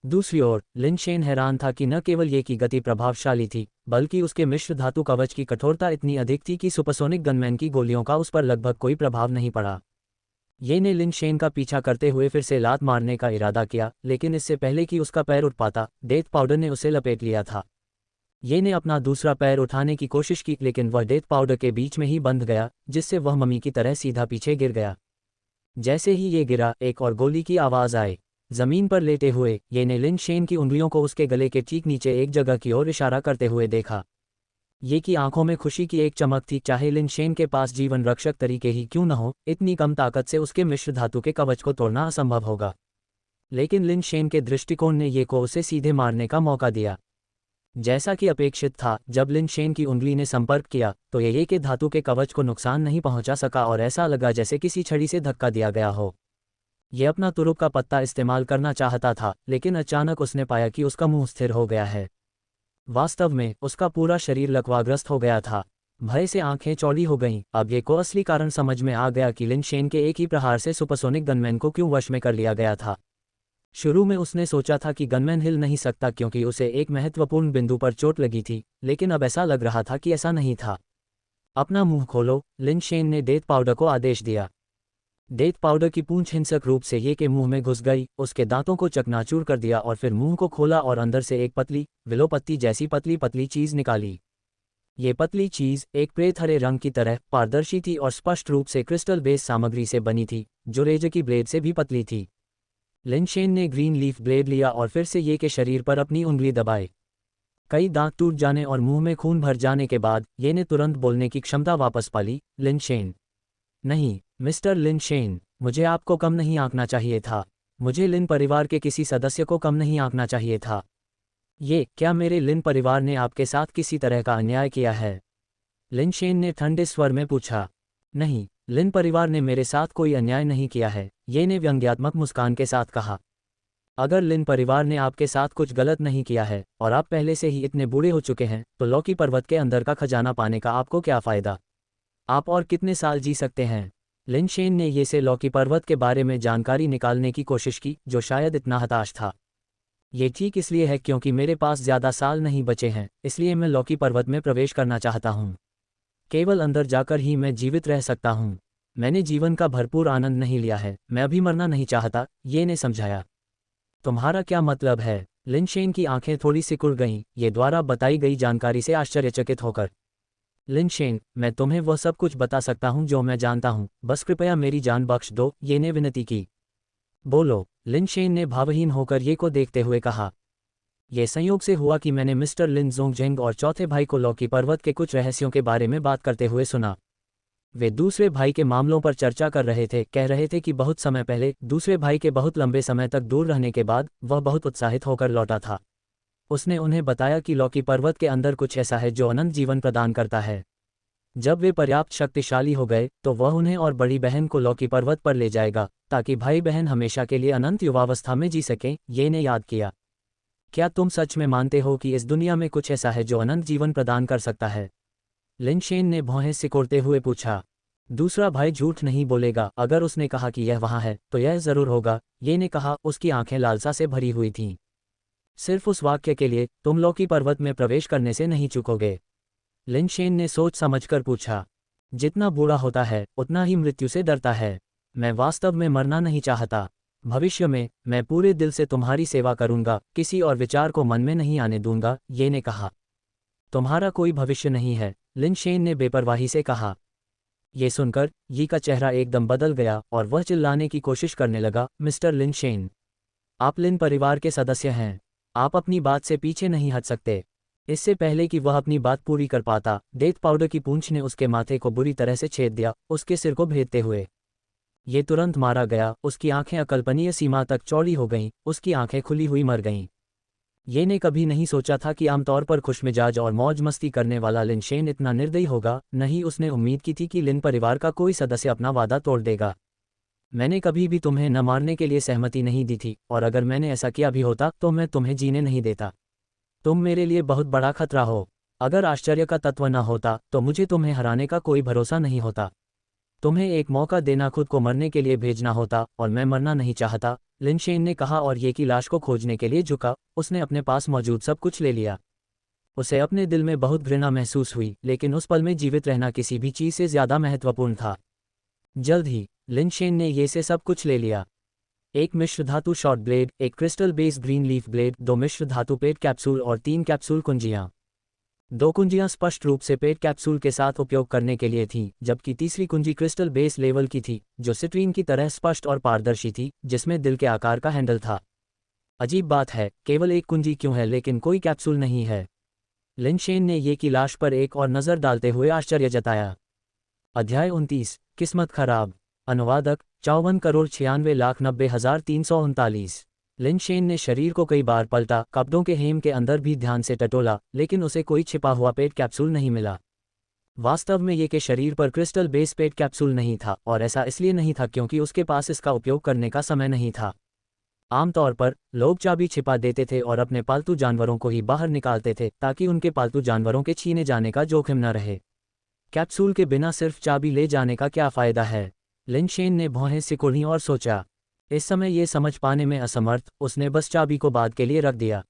दूसरी ओर लिन शेन हैरान था कि न केवल ये की गति प्रभावशाली थी, बल्कि उसके मिश्र धातु कवच की कठोरता इतनी अधिक थी कि सुपरसोनिक गनमैन की गोलियों का उस पर लगभग कोई प्रभाव नहीं पड़ा। ये ने लिन शेन का पीछा करते हुए फिर से लात मारने का इरादा किया, लेकिन इससे पहले कि उसका पैर उठ पाता, डेथ पाउडर ने उसे लपेट लिया था। ये ने अपना दूसरा पैर उठाने की कोशिश की, लेकिन वह डेथ पाउडर के बीच में ही बंध गया, जिससे वह मम्मी की तरह सीधा पीछे गिर गया। जैसे ही ये गिरा, एक और गोली की आवाज आई। जमीन पर लेटे हुए ये ने लिन शेन की उंगलियों को उसके गले के ठीक नीचे एक जगह की ओर इशारा करते हुए देखा। ये की आंखों में खुशी की एक चमक थी। चाहे लिन शेन के पास जीवन रक्षक तरीके ही क्यों न हो, इतनी कम ताकत से उसके मिश्र धातु के कवच को तोड़ना असंभव होगा। लेकिन लिन शेन के दृष्टिकोण ने ये को उसे सीधे मारने का मौका दिया। जैसा कि अपेक्षित था, जब लिन शेन की उंगली ने संपर्क किया तो ये के धातु के कवच को नुकसान नहीं पहुंचा सका और ऐसा लगा जैसे किसी छड़ी से धक्का दिया गया हो। ये अपना तुरुप का पत्ता इस्तेमाल करना चाहता था, लेकिन अचानक उसने पाया कि उसका मुंह स्थिर हो गया है। वास्तव में उसका पूरा शरीर लकवाग्रस्त हो गया था। भय से आंखें चौड़ी हो गईं। अब ये को असली कारण समझ में आ गया कि लिन शेन के एक ही प्रहार से सुपरसोनिक गनमैन को क्यों वश में कर लिया गया था। शुरू में उसने सोचा था कि गनमैन हिल नहीं सकता क्योंकि उसे एक महत्वपूर्ण बिंदु पर चोट लगी थी, लेकिन अब ऐसा लग रहा था कि ऐसा नहीं था। अपना मुंह खोलो, लिन शेन ने डेथ पाउडर को आदेश दिया। डेथ पाउडर की पूंछ हिंसक रूप से ये के मुंह में घुस गई, उसके दांतों को चकनाचूर कर दिया और फिर मुंह को खोला और अंदर से एक पतली विलो पत्ती जैसी पतली पतली चीज निकाली। ये पतली चीज एक प्रेत हरे रंग की तरह पारदर्शी थी और स्पष्ट रूप से क्रिस्टल बेस सामग्री से बनी थी, जो रेजर की ब्लेड से भी पतली थी। लिन शेन ने ग्रीन लीफ ब्लेड लिया और फिर से ये के शरीर पर अपनी उंगली दबाई। कई दांत टूट जाने और मुंह में खून भर जाने के बाद ये ने तुरंत बोलने की क्षमता वापस पा ली। लिन शेन, नहीं मिस्टर लिन शेन, मुझे आपको कम नहीं आंकना चाहिए था। मुझे लिन परिवार के किसी सदस्य को कम नहीं आंकना चाहिए था। क्या मेरे लिन परिवार ने आपके साथ किसी तरह का अन्याय किया है? लिन शेन ने ठंडे स्वर में पूछा। नहीं, लिन परिवार ने मेरे साथ कोई अन्याय नहीं किया है, ये ने व्यंग्यात्मक मुस्कान के साथ कहा। अगर लिन परिवार ने आपके साथ कुछ गलत नहीं किया है और आप पहले से ही इतने बूढ़े हो चुके हैं, तो लॉकी पर्वत के अंदर का खजाना पाने का आपको क्या फ़ायदा? आप और कितने साल जी सकते हैं? लिन शेन ने ये से लॉकी पर्वत के बारे में जानकारी निकालने की कोशिश की, जो शायद इतना हताश था। ये ठीक इसलिए है क्योंकि मेरे पास ज़्यादा साल नहीं बचे हैं, इसलिए मैं लॉकी पर्वत में प्रवेश करना चाहता हूँ। केवल अंदर जाकर ही मैं जीवित रह सकता हूँ। मैंने जीवन का भरपूर आनंद नहीं लिया है, मैं अभी मरना नहीं चाहता, ये ने समझाया। तुम्हारा क्या मतलब है? लिनशेन की आंखें थोड़ी सिकुड़ गईं, ये द्वारा बताई गई जानकारी से आश्चर्यचकित होकर। लिनशेन, मैं तुम्हें वह सब कुछ बता सकता हूँ जो मैं जानता हूँ, बस कृपया मेरी जान बख्श दो, ये ने विनती की। बोलो, लिनशेन ने भावहीन होकर ये को देखते हुए कहा। यह संयोग से हुआ कि मैंने मिस्टर लिन जोंगजेंग और चौथे भाई को लॉकी पर्वत के कुछ रहस्यों के बारे में बात करते हुए सुना। वे दूसरे भाई के मामलों पर चर्चा कर रहे थे, कह रहे थे कि बहुत समय पहले दूसरे भाई के बहुत लंबे समय तक दूर रहने के बाद वह बहुत उत्साहित होकर लौटा था। उसने उन्हें बताया कि लॉकी पर्वत के अंदर कुछ ऐसा है जो अनंत जीवन प्रदान करता है। जब वे पर्याप्त शक्तिशाली हो गए तो वह उन्हें और बड़ी बहन को लॉकी पर्वत पर ले जाएगा, ताकि भाई बहन हमेशा के लिए अनंत युवावस्था में जी सकें, ये ने याद किया। क्या तुम सच में मानते हो कि इस दुनिया में कुछ ऐसा है जो अनंत जीवन प्रदान कर सकता है? लिनशेन ने भौहें सिकोड़ते हुए पूछा। दूसरा भाई झूठ नहीं बोलेगा, अगर उसने कहा कि यह वहाँ है तो यह जरूर होगा, ये ने कहा। उसकी आंखें लालसा से भरी हुई थीं। सिर्फ उस वाक्य के लिए तुम लॉकी पर्वत में प्रवेश करने से नहीं चूकोगे? लिनशेन ने सोच समझकर पूछा। जितना बूढ़ा होता है उतना ही मृत्यु से डरता है। मैं वास्तव में मरना नहीं चाहता। भविष्य में मैं पूरे दिल से तुम्हारी सेवा करूंगा, किसी और विचार को मन में नहीं आने दूंगा, ये ने कहा। तुम्हारा कोई भविष्य नहीं है, लिनशेन ने बेपरवाही से कहा। ये सुनकर यी का चेहरा एकदम बदल गया और वह चिल्लाने की कोशिश करने लगा, मिस्टर लिनशेन, आप लिन परिवार के सदस्य हैं। आप अपनी बात से पीछे नहीं हट सकते। इससे पहले कि वह अपनी बात पूरी कर पाता, डेथ पाउडर की पूंछ ने उसके माथे को बुरी तरह से छेद दिया, उसके सिर को भेदते हुए। ये तुरंत मारा गया। उसकी आंखें अकल्पनीय सीमा तक चौड़ी हो गईं, उसकी आंखें खुली हुई मर गईं। ये ने कभी नहीं सोचा था कि आमतौर पर खुशमिजाज और मौज मस्ती करने वाला लिनशेन इतना निर्दयी होगा, नहीं उसने उम्मीद की थी कि लिन परिवार का कोई सदस्य अपना वादा तोड़ देगा। मैंने कभी भी तुम्हें न मारने के लिए सहमति नहीं दी थी, और अगर मैंने ऐसा किया भी होता तो मैं तुम्हें जीने नहीं देता। तुम मेरे लिए बहुत बड़ा खतरा हो। अगर आश्चर्य का तत्व न होता तो मुझे तुम्हें हराने का कोई भरोसा नहीं होता। तुम्हें एक मौका देना खुद को मरने के लिए भेजना होता, और मैं मरना नहीं चाहता, लिनशेन ने कहा और ये की लाश को खोजने के लिए झुका। उसने अपने पास मौजूद सब कुछ ले लिया। उसे अपने दिल में बहुत घृणा महसूस हुई, लेकिन उस पल में जीवित रहना किसी भी चीज़ से ज़्यादा महत्वपूर्ण था। जल्द ही लिनशेन ने ये से सब कुछ ले लिया। एक मिश्र धातु शॉर्ट ब्लेड, एक crystal base green leaf blade, 2 मिश्र धातु पेट कैप्सूल और 3 कैप्सूल कुंजियाँ। 2 कुंजियाँ स्पष्ट रूप से पेट कैप्सूल के साथ उपयोग करने के लिए थीं, जबकि तीसरी कुंजी क्रिस्टल बेस लेवल की थी, जो सिट्रीन की तरह स्पष्ट और पारदर्शी थी, जिसमें दिल के आकार का हैंडल था। अजीब बात है, केवल एक कुंजी क्यों है लेकिन कोई कैप्सूल नहीं है? लिनशेन ने ये की लाश पर एक और नज़र डालते हुए आश्चर्य जताया। अध्याय 29, किस्मत खराब। अनुवादक 54,96,90,339। लिनशेन ने शरीर को कई बार पलटा, कपड़ों के हेम के अंदर भी ध्यान से टटोला, लेकिन उसे कोई छिपा हुआ पेट कैप्सूल नहीं मिला। वास्तव में ये के शरीर पर क्रिस्टल बेस पेट कैप्सूल नहीं था, और ऐसा इसलिए नहीं था क्योंकि उसके पास इसका उपयोग करने का समय नहीं था। आमतौर पर लोग चाबी छिपा देते थे और अपने पालतू जानवरों को ही बाहर निकालते थे, ताकि उनके पालतू जानवरों के छीने जाने का जोखिम न रहे। कैप्सूल के बिना सिर्फ चाबी ले जाने का क्या फ़ायदा है? लिनशेन ने भौहें सिकुड़ी और सोचा। इस समय ये समझ पाने में असमर्थ, उसने बस चाबी को बाद के लिए रख दिया।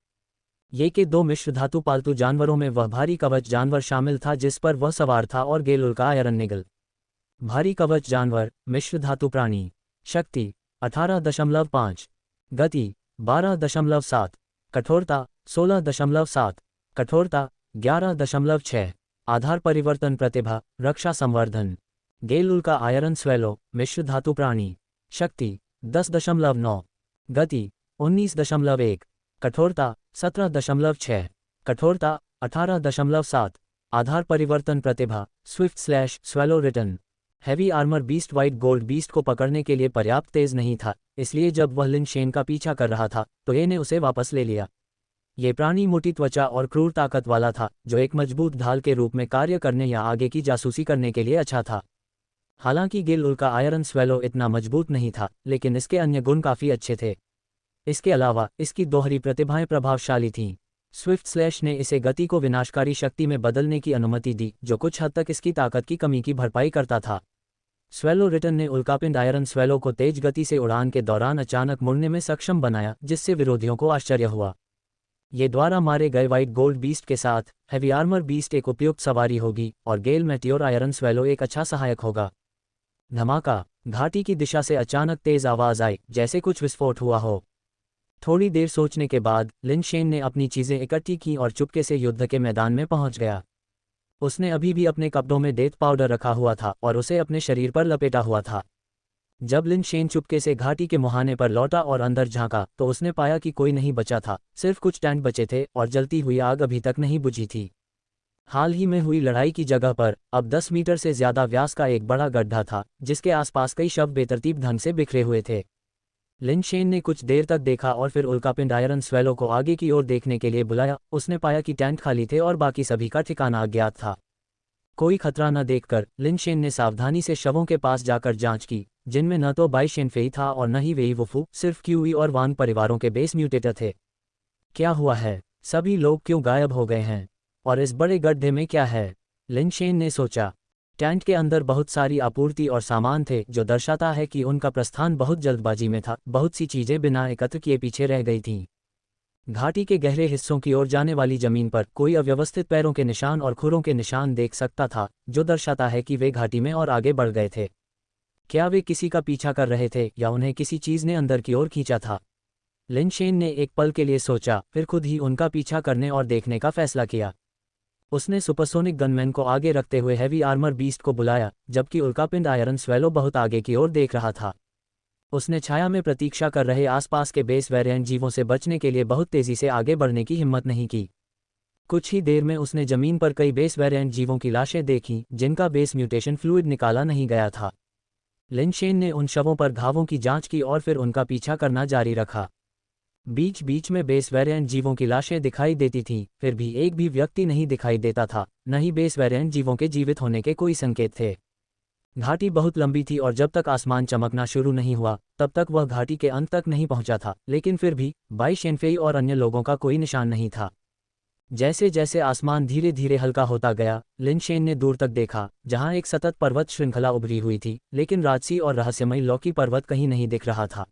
ये के 2 मिश्र धातु पालतू जानवरों में वह भारी कवच जानवर शामिल था जिस पर वह सवार था, और गेलुल का आयरन निगल। भारी कवच जानवर, मिश्र धातु प्राणी। शक्ति 18.5, गति 12.7, कठोरता 16.7, कठोरता 11.6, आधार परिवर्तन प्रतिभा, रक्षा संवर्धन। गेलुल का आयरन स्वेलो, मिश्र धातु प्राणी। शक्ति 10.9, गति 19.1, कठोरता 17.6, कठोरता 18.7, आधार परिवर्तन प्रतिभा, swift slash swallow return. Heavy armour beast white gold beast को पकड़ने के लिए पर्याप्त तेज नहीं था, इसलिए जब वह लिनशेन का पीछा कर रहा था तो ये ने उसे वापस ले लिया। ये प्राणी मोटी त्वचा और क्रूर ताकत वाला था, जो एक मजबूत ढाल के रूप में कार्य करने या आगे की जासूसी करने के लिए अच्छा था। हालांकि गेलुल का आयरन स्वेलो इतना मजबूत नहीं था, लेकिन इसके अन्य गुण काफ़ी अच्छे थे। इसके अलावा इसकी दोहरी प्रतिभाएं प्रभावशाली थीं। स्विफ्ट स्लैश ने इसे गति को विनाशकारी शक्ति में बदलने की अनुमति दी, जो कुछ हद तक इसकी ताकत की कमी की भरपाई करता था। स्वेलो रिटर्न ने उल्कापिंड आयरन स्वेलो को तेज गति से उड़ान के दौरान अचानक मुड़ने में सक्षम बनाया, जिससे विरोधियों को आश्चर्य हुआ। ये द्वारा मारे गए व्हाइट गोल्ड बीस्ट के साथ हैवी आर्मर बीस्ट एक उपयुक्त सवारी होगी और गेल मेटियोर आयरन स्वेलो एक अच्छा सहायक होगा। धमाका! घाटी की दिशा से अचानक तेज आवाज आई, जैसे कुछ विस्फोट हुआ हो। थोड़ी देर सोचने के बाद लिन शेन ने अपनी चीजें इकट्ठी की और चुपके से युद्ध के मैदान में पहुंच गया। उसने अभी भी अपने कपड़ों में डेथ पाउडर रखा हुआ था और उसे अपने शरीर पर लपेटा हुआ था। जब लिन शेन चुपके से घाटी के मुहाने पर लौटा और अंदर झांका तो उसने पाया कि कोई नहीं बचा था, सिर्फ कुछ टेंट बचे थे और जलती हुई आग अभी तक नहीं बुझी थी। हाल ही में हुई लड़ाई की जगह पर अब 10 मीटर से ज्यादा व्यास का एक बड़ा गड्ढा था, जिसके आसपास कई शव बेतरतीब ढंग से बिखरे हुए थे। लिन शेन ने कुछ देर तक देखा और फिर उल्कापिंड आयरन स्वेलो को आगे की ओर देखने के लिए बुलाया। उसने पाया कि टेंट खाली थे और बाकी सभी का ठिकाना अज्ञात था। कोई खतरा न देखकर लिन शेन ने सावधानी से शवों के पास जाकर जांच की, जिनमें न तो बाई शेनफेई था और न ही वेई वुफू, सिर्फ क्यूई और वान परिवारों के बेस म्यूटेटर थे। क्या हुआ है? सभी लोग क्यों गायब हो गए हैं? और इस बड़े गड्ढे में क्या है? लिन शेन ने सोचा। टेंट के अंदर बहुत सारी आपूर्ति और सामान थे, जो दर्शाता है कि उनका प्रस्थान बहुत जल्दबाजी में था। बहुत सी चीजें बिना एकत्र किए पीछे रह गई थीं। घाटी के गहरे हिस्सों की ओर जाने वाली जमीन पर कोई अव्यवस्थित पैरों के निशान और खुरों के निशान देख सकता था, जो दर्शाता है कि वे घाटी में और आगे बढ़ गए थे। क्या वे किसी का पीछा कर रहे थे या उन्हें किसी चीज ने अंदर की ओर खींचा था? लिन शेन ने एक पल के लिए सोचा, फिर खुद ही उनका पीछा करने और देखने का फैसला किया। उसने सुपरसोनिक गनमैन को आगे रखते हुए हैवी आर्मर बीस्ट को बुलाया, जबकि उल्कापिंड आयरन स्वेलो बहुत आगे की ओर देख रहा था। उसने छाया में प्रतीक्षा कर रहे आसपास के बेस वेरिएंट जीवों से बचने के लिए बहुत तेजी से आगे बढ़ने की हिम्मत नहीं की। कुछ ही देर में उसने जमीन पर कई बेस वेरिएंट जीवों की लाशें देखीं, जिनका बेस म्यूटेशन फ्लूइड निकाला नहीं गया था। लिन शेन ने उन शवों पर घावों की जांच की और फिर उनका पीछा करना जारी रखा। बीच बीच में बेस वेरिएंट जीवों की लाशें दिखाई देती थीं, फिर भी एक भी व्यक्ति नहीं दिखाई देता था, न ही बेस वेरिएंट जीवों के जीवित होने के कोई संकेत थे। घाटी बहुत लंबी थी और जब तक आसमान चमकना शुरू नहीं हुआ तब तक वह घाटी के अंत तक नहीं पहुंचा था, लेकिन फिर भी बाई शेनफेई और अन्य लोगों का कोई निशान नहीं था। जैसे जैसे आसमान धीरे धीरे हल्का होता गया, लिन शेन ने दूर तक देखा, जहां एक सतत पर्वत श्रृंखला उभरी हुई थी, लेकिन राजसी और रहस्यमयी लॉकी पर्वत कहीं नहीं दिख रहा था।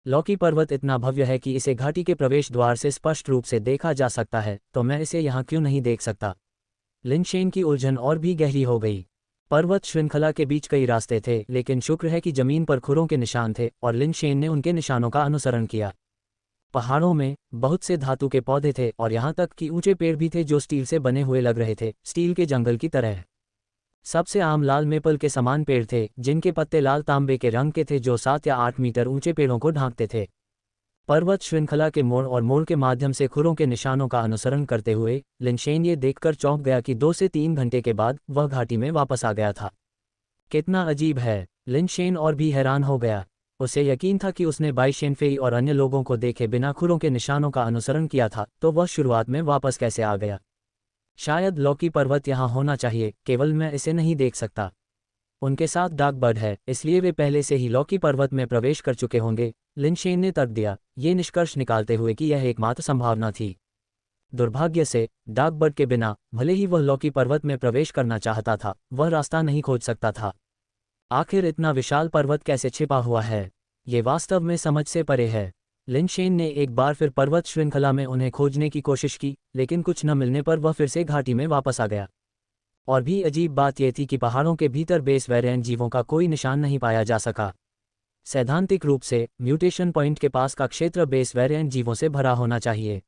लॉकी पर्वत इतना भव्य है कि इसे घाटी के प्रवेश द्वार से स्पष्ट रूप से देखा जा सकता है, तो मैं इसे यहाँ क्यों नहीं देख सकता? लिन शेन की उलझन और भी गहरी हो गई। पर्वत श्रृंखला के बीच कई रास्ते थे, लेकिन शुक्र है कि जमीन पर खुरों के निशान थे और लिन शेन ने उनके निशानों का अनुसरण किया। पहाड़ों में बहुत से धातु के पौधे थे और यहाँ तक कि ऊंचे पेड़ भी थे जो स्टील से बने हुए लग रहे थे, स्टील के जंगल की तरह। सबसे आम लाल मेपल के समान पेड़ थे, जिनके पत्ते लाल तांबे के रंग के थे, जो 7 या 8 मीटर ऊंचे पेड़ों को ढांकते थे। पर्वत श्रृंखला के मोड़ और मोड़ के माध्यम से खुरों के निशानों का अनुसरण करते हुए लिन शेन ये देखकर चौंक गया कि 2 से 3 घंटे के बाद वह घाटी में वापस आ गया था। कितना अजीब है! लिन शेन और भी हैरान हो गया। उसे यकीन था कि उसने बाई शेनफेई और अन्य लोगों को देखे बिना खुरों के निशानों का अनुसरण किया था, तो वह शुरुआत में वापस कैसे आ गया? शायद लॉकी पर्वत यहाँ होना चाहिए, केवल मैं इसे नहीं देख सकता। उनके साथ डार्क बर्ड है, इसलिए वे पहले से ही लॉकी पर्वत में प्रवेश कर चुके होंगे, लिन शेन ने तर्क दिया, ये निष्कर्ष निकालते हुए कि यह एकमात्र संभावना थी। दुर्भाग्य से डार्क बर्ड के बिना, भले ही वह लॉकी पर्वत में प्रवेश करना चाहता था, वह रास्ता नहीं खोज सकता था। आखिर इतना विशाल पर्वत कैसे छिपा हुआ है? ये वास्तव में समझ से परे है। लिन शेन ने एक बार फिर पर्वत श्रृंखला में उन्हें खोजने की कोशिश की, लेकिन कुछ न मिलने पर वह फिर से घाटी में वापस आ गया। और भी अजीब बात यह थी कि पहाड़ों के भीतर बेस वेरिएंट जीवों का कोई निशान नहीं पाया जा सका। सैद्धांतिक रूप से म्यूटेशन पॉइंट के पास का क्षेत्र बेस वेरिएंट जीवों से भरा होना चाहिए।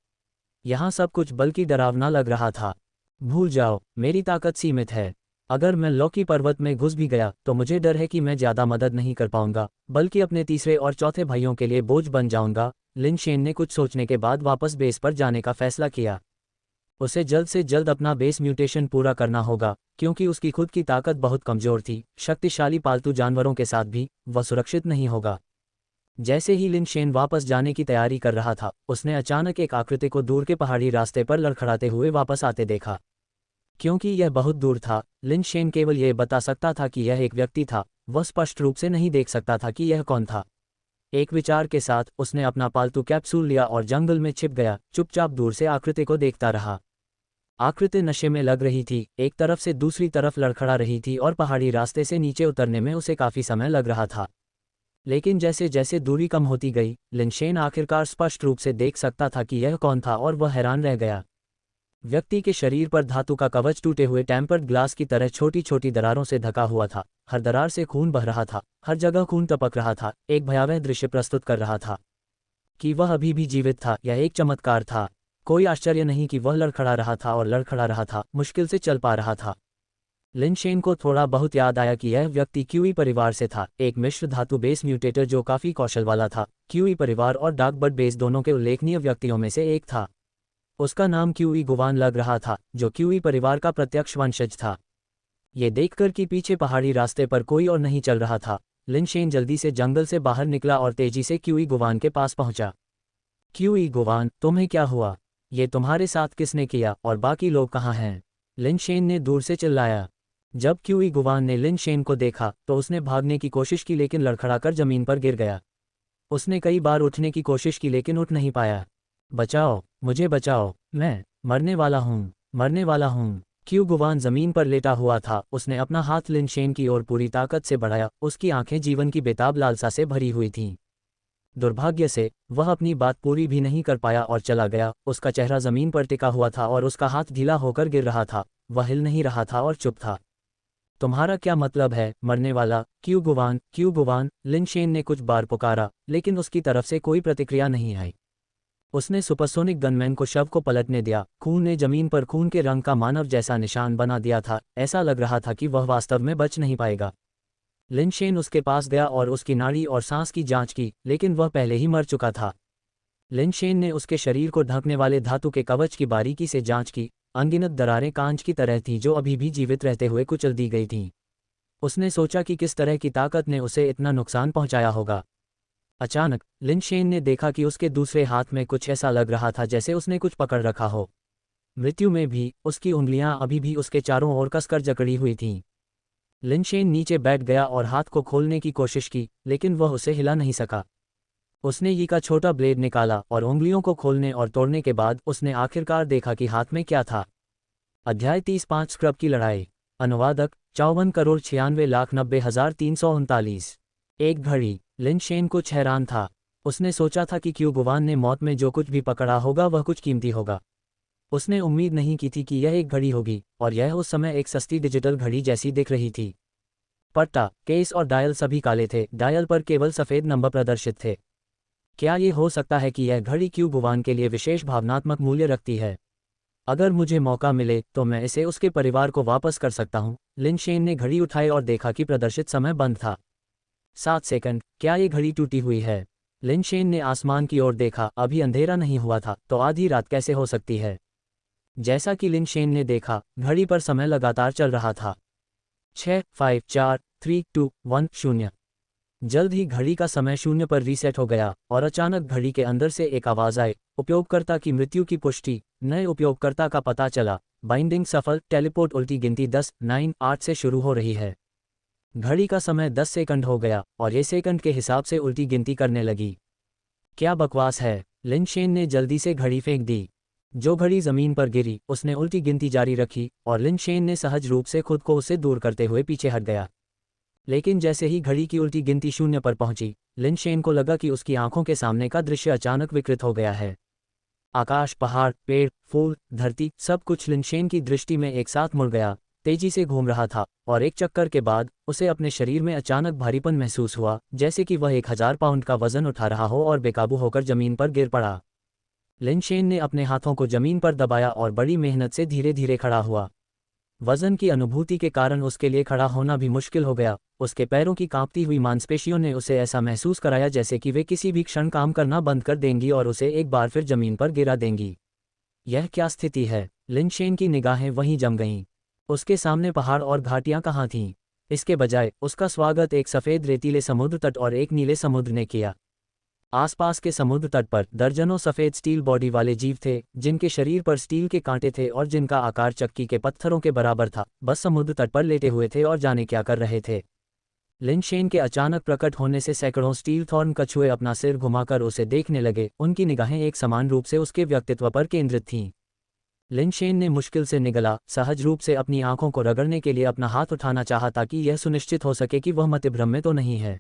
यहाँ सब कुछ बल्कि डरावना लग रहा था। भूल जाओ, मेरी ताकत सीमित है। अगर मैं लॉकी पर्वत में घुस भी गया तो मुझे डर है कि मैं ज़्यादा मदद नहीं कर पाऊंगा, बल्कि अपने तीसरे और चौथे भाइयों के लिए बोझ बन जाऊंगा। लिन शेन ने कुछ सोचने के बाद वापस बेस पर जाने का फैसला किया। उसे जल्द से जल्द अपना बेस म्यूटेशन पूरा करना होगा, क्योंकि उसकी खुद की ताकत बहुत कमजोर थी। शक्तिशाली पालतू जानवरों के साथ भी वह सुरक्षित नहीं होगा। जैसे ही लिन शेन वापस जाने की तैयारी कर रहा था, उसने अचानक एक आकृति को दूर के पहाड़ी रास्ते पर लड़खड़ाते हुए वापस आते देखा। क्योंकि यह बहुत दूर था, लिन शेन केवल यह बता सकता था कि यह एक व्यक्ति था, वह स्पष्ट रूप से नहीं देख सकता था कि यह कौन था। एक विचार के साथ उसने अपना पालतू कैप्सूल लिया और जंगल में छिप गया, चुपचाप दूर से आकृति को देखता रहा। आकृति नशे में लग रही थी, एक तरफ से दूसरी तरफ लड़खड़ा रही थी और पहाड़ी रास्ते से नीचे उतरने में उसे काफ़ी समय लग रहा था। लेकिन जैसे जैसे दूरी कम होती गई, लिनशेन आखिरकार स्पष्ट रूप से देख सकता था कि यह कौन था और वह हैरान रह गया। व्यक्ति के शरीर पर धातु का कवच टूटे हुए टेम्पर्ड ग्लास की तरह छोटी छोटी दरारों से ढका हुआ था। हर दरार से खून बह रहा था, हर जगह खून टपक रहा था। एक भयावह दृश्य प्रस्तुत कर रहा था कि वह अभी भी जीवित था। यह एक चमत्कार था। कोई आश्चर्य नहीं कि वह लड़खड़ा रहा था और लड़खड़ा रहा था, मुश्किल से चल पा रहा था। लिनशेन को थोड़ा बहुत याद आया कि यह व्यक्ति क्यूई परिवार से था, एक मिश्र धातु बेस म्यूटेटर जो काफ़ी कौशल वाला था। क्यूई परिवार और डार्क बर्ड बेस दोनों के उल्लेखनीय व्यक्तियों में से एक था। उसका नाम क्यूई गुवान लग रहा था, जो क्यूई परिवार का प्रत्यक्ष वंशज था। ये देखकर कि पीछे पहाड़ी रास्ते पर कोई और नहीं चल रहा था, लिनशेन जल्दी से जंगल से बाहर निकला और तेजी से क्यूई गुवान के पास पहुंचा। क्यूई गुवान, तुम्हें क्या हुआ? ये तुम्हारे साथ किसने किया और बाकी लोग कहाँ हैं? लिनशेन ने दूर से चिल्लाया। जब क्यूई गुवान ने लिनशेन को देखा तो उसने भागने की कोशिश की, लेकिन लड़खड़ाकर जमीन पर गिर गया। उसने कई बार उठने की कोशिश की लेकिन उठ नहीं पाया। बचाओ, मुझे बचाओ, मैं मरने वाला हूँ, मरने वाला हूँ। क्यू गुवान जमीन पर लेटा हुआ था। उसने अपना हाथ लिनशेन की ओर पूरी ताकत से बढ़ाया। उसकी आंखें जीवन की बेताब लालसा से भरी हुई थीं। दुर्भाग्य से वह अपनी बात पूरी भी नहीं कर पाया और चला गया। उसका चेहरा जमीन पर टिका हुआ था और उसका हाथ ढीला होकर गिर रहा था। वह हिल नहीं रहा था और चुप था। तुम्हारा क्या मतलब है, मरने वाला? क्यू गुवान, क्यू गुवान, लिनशेन ने कुछ बार पुकारा, लेकिन उसकी तरफ से कोई प्रतिक्रिया नहीं आई। उसने सुपरसोनिक गनमैन को शव को पलटने दिया। खून ने जमीन पर खून के रंग का मानव जैसा निशान बना दिया था। ऐसा लग रहा था कि वह वास्तव में बच नहीं पाएगा। लिनशेन उसके पास गया और उसकी नाड़ी और सांस की जांच की, लेकिन वह पहले ही मर चुका था। लिनशेन ने उसके शरीर को ढकने वाले धातु के कवच की बारीकी से जांच की। अनगिनत दरारें कांच की तरह थीं जो अभी भी जीवित रहते हुए कुचल दी गई थीं। उसने सोचा कि किस तरह की ताकत ने उसे इतना नुकसान पहुंचाया होगा। अचानक लिनशेन ने देखा कि उसके दूसरे हाथ में कुछ ऐसा लग रहा था जैसे उसने कुछ पकड़ रखा हो। मृत्यु में भी उसकी उंगलियां अभी भी उसके चारों ओर कसकर जकड़ी हुई थीं। लिनशेन नीचे बैठ गया और हाथ को खोलने की कोशिश की, लेकिन वह उसे हिला नहीं सका। उसने यी का छोटा ब्लेड निकाला और उंगलियों को खोलने और तोड़ने के बाद उसने आखिरकार देखा कि हाथ में क्या था। अध्याय 35 स्क्रब की लड़ाई। अनुवादक 54,96,90,339। एक घड़ी। लिनशेन कुछ हैरान था। उसने सोचा था कि क्यू गुवान ने मौत में जो कुछ भी पकड़ा होगा वह कुछ कीमती होगा। उसने उम्मीद नहीं की थी कि यह एक घड़ी होगी, और यह उस समय एक सस्ती डिजिटल घड़ी जैसी दिख रही थी। पट्टा, केस और डायल सभी काले थे। डायल पर केवल सफ़ेद नंबर प्रदर्शित थे। क्या ये हो सकता है कि यह घड़ी क्यू गुवान के लिए विशेष भावनात्मक मूल्य रखती है? अगर मुझे मौका मिले तो मैं इसे उसके परिवार को वापस कर सकता हूँ। लिनशेन ने घड़ी उठाई और देखा कि प्रदर्शित समय बंद था। 7 सेकंड। क्या ये घड़ी टूटी हुई है? लिनशेन ने आसमान की ओर देखा। अभी अंधेरा नहीं हुआ था, तो आधी रात कैसे हो सकती है? जैसा कि लिनशेन ने देखा, घड़ी पर समय लगातार चल रहा था। 6, 5, 4, 3, 2, 1, 0। जल्द ही घड़ी का समय 0 पर रीसेट हो गया और अचानक घड़ी के अंदर से एक आवाज़ आई। उपयोगकर्ता की मृत्यु की पुष्टि। नए उपयोगकर्ता का पता चला। बाइंडिंग सफल। टेलीपोर्ट। उल्टी गिनती 10, 9, 8 से शुरू हो रही है। घड़ी का समय 10 सेकंड हो गया और ये सेकंड के हिसाब से उल्टी गिनती करने लगी। क्या बकवास है? लिनशेन ने जल्दी से घड़ी फेंक दी। जो घड़ी जमीन पर गिरी, उसने उल्टी गिनती जारी रखी और लिनशेन ने सहज रूप से खुद को उससे दूर करते हुए पीछे हट गया। लेकिन जैसे ही घड़ी की उल्टी गिनती 0 पर पहुंची, लिनशेन को लगा कि उसकी आंखों के सामने का दृश्य अचानक विकृत हो गया है। आकाश, पहाड़, पेड़, फूल, धरती, सब कुछ लिनशेन की दृष्टि में एक साथ मुड़ गया, तेजी से घूम रहा था, और एक चक्कर के बाद उसे अपने शरीर में अचानक भारीपन महसूस हुआ, जैसे कि वह 1000 पाउंड का वजन उठा रहा हो और बेकाबू होकर जमीन पर गिर पड़ा। लिनशेन ने अपने हाथों को जमीन पर दबाया और बड़ी मेहनत से धीरे धीरे खड़ा हुआ। वजन की अनुभूति के कारण उसके लिए खड़ा होना भी मुश्किल हो गया। उसके पैरों की कांपती हुई मांसपेशियों ने उसे ऐसा महसूस कराया जैसे कि वे किसी भी क्षण काम करना बंद कर देंगी और उसे एक बार फिर जमीन पर गिरा देंगी। यह क्या स्थिति है? लिनशेन की निगाहें वहीं जम गईं। उसके सामने पहाड़ और घाटियां कहाँ थीं? इसके बजाय उसका स्वागत एक सफ़ेद रेतीले समुद्र तट और एक नीले समुद्र ने किया। आसपास के समुद्र तट पर दर्जनों सफ़ेद स्टील बॉडी वाले जीव थे, जिनके शरीर पर स्टील के कांटे थे और जिनका आकार चक्की के पत्थरों के बराबर था, बस समुद्र तट पर लेटे हुए थे और जाने क्या कर रहे थे। लिनशेन के अचानक प्रकट होने से सैकड़ों स्टील थॉर्न कछुए अपना सिर घुमाकर उसे देखने लगे। उनकी निगाहें एक समान रूप से उसके व्यक्तित्व पर केंद्रित थीं। लिनशेन ने मुश्किल से निगला सहज रूप से अपनी आंखों को रगड़ने के लिए अपना हाथ उठाना चाहा ताकि यह सुनिश्चित हो सके कि वह मतिभ्रम में तो नहीं है।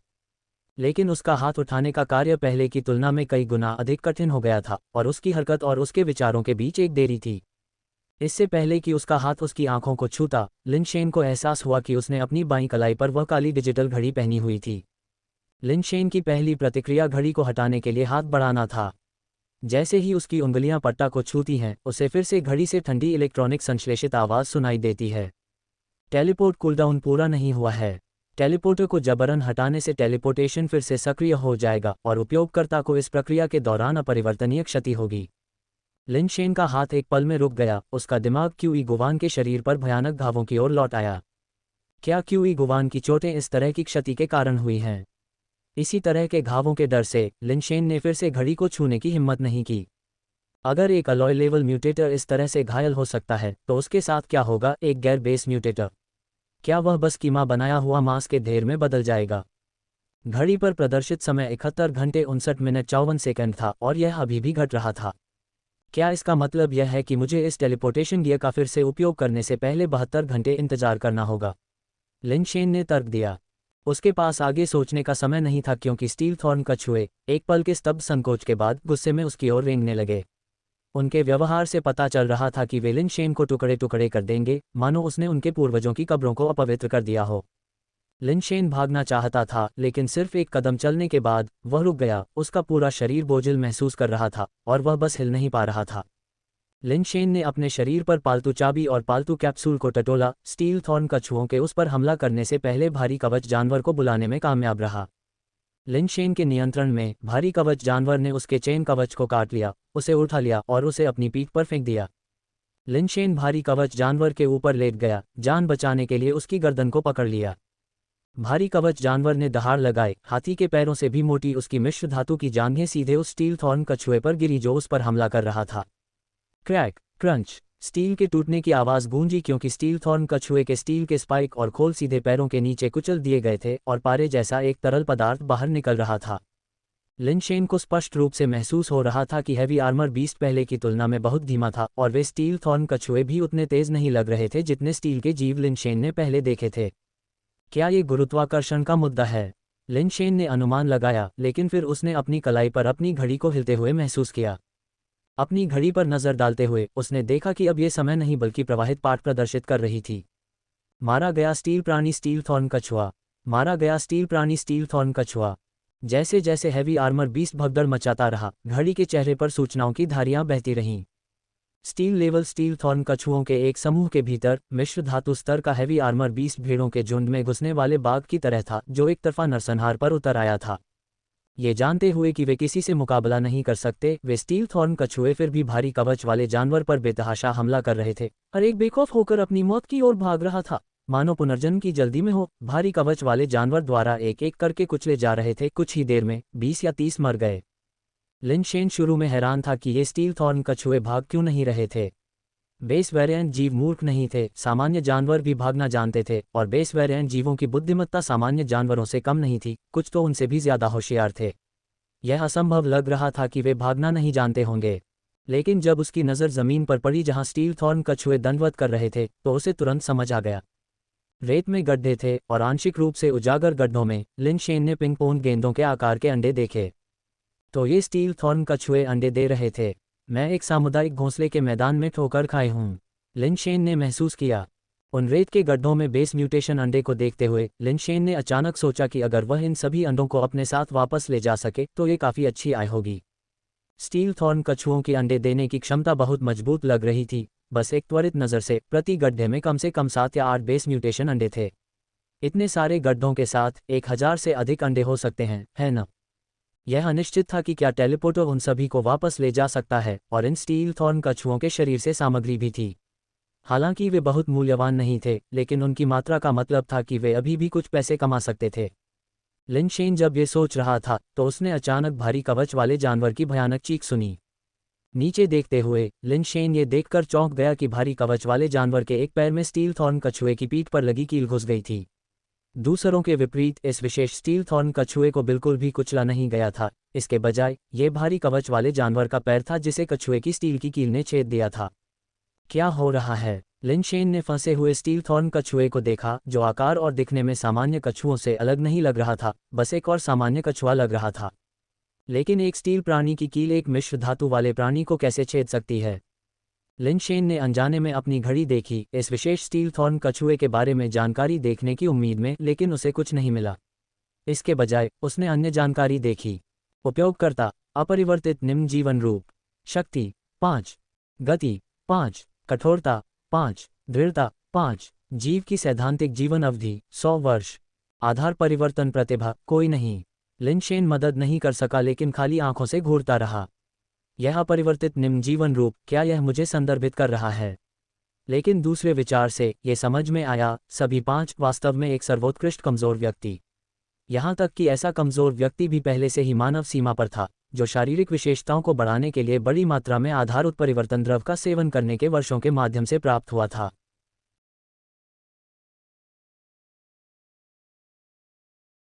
लेकिन उसका हाथ उठाने का कार्य पहले की तुलना में कई गुना अधिक कठिन हो गया था और उसकी हरकत और उसके विचारों के बीच एक देरी थी। इससे पहले कि उसका हाथ उसकी आंखों को छूता, लिनशेन को एहसास हुआ कि उसने अपनी बाईं कलाई पर वह काली डिजिटल घड़ी पहनी हुई थी। लिनशेन की पहली प्रतिक्रिया घड़ी को हटाने के लिए हाथ बढ़ाना था। जैसे ही उसकी उंगलियां पट्टा को छूती हैं, उसे फिर से घड़ी से ठंडी इलेक्ट्रॉनिक संश्लेषित आवाज़ सुनाई देती है। टेलीपोर्ट कूलडाउन पूरा नहीं हुआ है। टेलीपोर्टर को जबरन हटाने से टेलीपोर्टेशन फिर से सक्रिय हो जाएगा और उपयोगकर्ता को इस प्रक्रिया के दौरान अपरिवर्तनीय क्षति होगी। लिनशेन का हाथ एक पल में रुक गया, उसका दिमाग क्यूई गुवान के शरीर पर भयानक घावों की ओर लौट आया। क्या क्यूई गुवान की चोटें इस तरह की क्षति के कारण हुई हैं? इसी तरह के घावों के डर से लिनशेन ने फिर से घड़ी को छूने की हिम्मत नहीं की। अगर एक अलॉय लेवल म्यूटेटर इस तरह से घायल हो सकता है तो उसके साथ क्या होगा एक गैर बेस म्यूटेटर? क्या वह बस कीमा बनाया हुआ मांस के ढेर में बदल जाएगा? घड़ी पर प्रदर्शित समय 71 घंटे 59 मिनट 54 सेकंड था और यह अभी भी घट रहा था। क्या इसका मतलब यह है कि मुझे इस टेलीपोर्टेशन गियर का फिर से उपयोग करने से पहले 72 घंटे इंतजार करना होगा? लिनशेन ने तर्क दिया। उसके पास आगे सोचने का समय नहीं था क्योंकि स्टील थॉर्न कछुए एक पल के स्तब्ध संकोच के बाद गुस्से में उसकी ओर रेंगने लगे। उनके व्यवहार से पता चल रहा था कि वे लिनशेन को टुकड़े टुकड़े कर देंगे, मानो उसने उनके पूर्वजों की कब्रों को अपवित्र कर दिया हो। लिनशेन भागना चाहता था, लेकिन सिर्फ एक कदम चलने के बाद वह रुक गया। उसका पूरा शरीर बोझिल महसूस कर रहा था और वह बस हिल नहीं पा रहा था। लिनशेन ने अपने शरीर पर पालतू चाबी और पालतू कैप्सूल को टटोला। स्टील थॉर्न कछुओं के उस पर हमला करने से पहले भारी कवच जानवर को बुलाने में कामयाब रहा। लिनशेन के नियंत्रण में भारी कवच जानवर ने उसके चेन कवच को काट लिया, उसे उठा लिया और उसे अपनी पीठ पर फेंक दिया। लिनशेन भारी कवच जानवर के ऊपर लेट गया, जान बचाने के लिए उसकी गर्दन को पकड़ लिया। भारी कवच जानवर ने दहाड़ लगाए, हाथी के पैरों से भी मोटी उसकी मिश्र धातु की जांघें सीधे उस स्टील थॉर्न कछुए पर गिरी जो उस पर हमला कर रहा था। क्रैक क्रंच, स्टील के टूटने की आवाज़ गूंजी क्योंकि स्टील थॉर्न कछुए के स्टील के स्पाइक और खोल सीधे पैरों के नीचे कुचल दिए गए थे और पारे जैसा एक तरल पदार्थ बाहर निकल रहा था। लिनशेन को स्पष्ट रूप से महसूस हो रहा था कि हैवी आर्मर बीस्ट पहले की तुलना में बहुत धीमा था और वे स्टील थॉर्न कछुए भी उतने तेज नहीं लग रहे थे जितने स्टील के जीव लिनशेन ने पहले देखे थे। क्या ये गुरुत्वाकर्षण का मुद्दा है? लिनशेन ने अनुमान लगाया, लेकिन फिर उसने अपनी कलाई पर अपनी घड़ी को हिलते हुए महसूस किया। अपनी घड़ी पर नजर डालते हुए उसने देखा कि अब ये समय नहीं बल्कि प्रवाहित पाठ प्रदर्शित कर रही थी। मारा गया स्टील प्राणी स्टील थॉर्न कछुआ, मारा गया स्टील प्राणी स्टील थॉर्न कछुआ। जैसे जैसे हैवी आर्मर बीस्ट भगदड़ मचाता रहा, घड़ी के चेहरे पर सूचनाओं की धारियां बहती रहीं। स्टील लेवल स्टील थॉर्न कछुओं के एक समूह के भीतर मिश्र धातु स्तर का हैवी आर्मर बीस्ट भीड़ों के झुंड में घुसने वाले बाघ की तरह था जो एक तरफा नरसंहार पर उतर आया था। ये जानते हुए कि वे किसी से मुकाबला नहीं कर सकते, वे स्टील थॉर्न कछुए फिर भी भारी कवच वाले जानवर पर बेतहाशा हमला कर रहे थे और एक बेखौफ होकर अपनी मौत की ओर भाग रहा था, मानो पुनर्जन्म की जल्दी में हो। भारी कवच वाले जानवर द्वारा एक एक करके कुचले जा रहे थे। कुछ ही देर में 20 या 30 मर गए। लिनशेन शुरू में हैरान था कि ये स्टील थॉर्न कछुए भाग क्यों नहीं रहे थे। बेस वेरिएंट जीव मूर्ख नहीं थे, सामान्य जानवर भी भागना जानते थे और बेस वेरिएंट जीवों की बुद्धिमत्ता सामान्य जानवरों से कम नहीं थी, कुछ तो उनसे भी ज्यादा होशियार थे। यह असंभव लग रहा था कि वे भागना नहीं जानते होंगे। लेकिन जब उसकी नज़र जमीन पर पड़ी जहां स्टील थॉर्न कछुए दंडवत कर रहे थे तो उसे तुरंत समझ आ गया। रेत में गड्ढे थे और आंशिक रूप से उजागर गड्ढों में लिनशेन ने पिंग पोंग गेंदों के आकार के अंडे देखे। तो ये स्टील थॉर्न कछुए अंडे दे रहे थे। मैं एक सामुदायिक घोंसले के मैदान में ठोकर खाए हूँ, लिनशेन ने महसूस किया। उन रेत के गड्ढों में बेस म्यूटेशन अंडे को देखते हुए लिनशेन ने अचानक सोचा कि अगर वह इन सभी अंडों को अपने साथ वापस ले जा सके तो ये काफ़ी अच्छी आय होगी। स्टील थॉर्न कछुओं की अंडे देने की क्षमता बहुत मजबूत लग रही थी। बस एक त्वरित नज़र से प्रति गड्ढे में कम से कम 7 या 8 बेस म्यूटेशन अंडे थे। इतने सारे गड्ढों के साथ 1000 से अधिक अंडे हो सकते हैं, है न? यह अनिश्चित था कि क्या टेलीपोर्टर उन सभी को वापस ले जा सकता है, और इन स्टील थॉर्न कछुओं के शरीर से सामग्री भी थी। हालांकि वे बहुत मूल्यवान नहीं थे, लेकिन उनकी मात्रा का मतलब था कि वे अभी भी कुछ पैसे कमा सकते थे। लिनशेन जब ये सोच रहा था तो उसने अचानक भारी कवच वाले जानवर की भयानक चीख सुनी। नीचे देखते हुए लिनशेन ये देखकर चौंक गया कि भारी कवच वाले जानवर के एक पैर में स्टील थॉर्न कछुए की पीठ पर लगी कील घुस गई थी। दूसरों के विपरीत इस विशेष स्टील थॉर्न कछुए को बिल्कुल भी कुचला नहीं गया था। इसके बजाय ये भारी कवच वाले जानवर का पैर था जिसे कछुए की स्टील की कील ने छेद दिया था। क्या हो रहा है? लिनशेन ने फंसे हुए स्टील थॉर्न कछुए को देखा, जो आकार और दिखने में सामान्य कछुओं से अलग नहीं लग रहा था, बस एक और सामान्य कछुआ लग रहा था। लेकिन एक स्टील प्राणी की कील एक मिश्र धातु वाले प्राणी को कैसे छेद सकती है? लिनशेन ने अनजाने में अपनी घड़ी देखी, इस विशेष स्टील थॉर्न कछुए के बारे में जानकारी देखने की उम्मीद में, लेकिन उसे कुछ नहीं मिला। इसके बजाय उसने अन्य जानकारी देखी। उपयोगकर्ता अपरिवर्तित निम्न जीवन रूप, शक्ति 5, गति 5, कठोरता 5, दृढ़ता 5, जीव की सैद्धांतिक जीवन अवधि 100 वर्ष, आधार परिवर्तन प्रतिभा कोई नहीं। लिनशेन मदद नहीं कर सका, लेकिन खाली आंखों से घूरता रहा। यह अपरिवर्तित निम्न जीवन रूप, क्या यह मुझे संदर्भित कर रहा है? लेकिन दूसरे विचार से ये समझ में आया, सभी 5 वास्तव में एक सर्वोत्कृष्ट कमजोर व्यक्ति। यहाँ तक कि ऐसा कमजोर व्यक्ति भी पहले से ही मानव सीमा पर था, जो शारीरिक विशेषताओं को बढ़ाने के लिए बड़ी मात्रा में आधार उत्परिवर्तन द्रव का सेवन करने के वर्षों के माध्यम से प्राप्त हुआ था।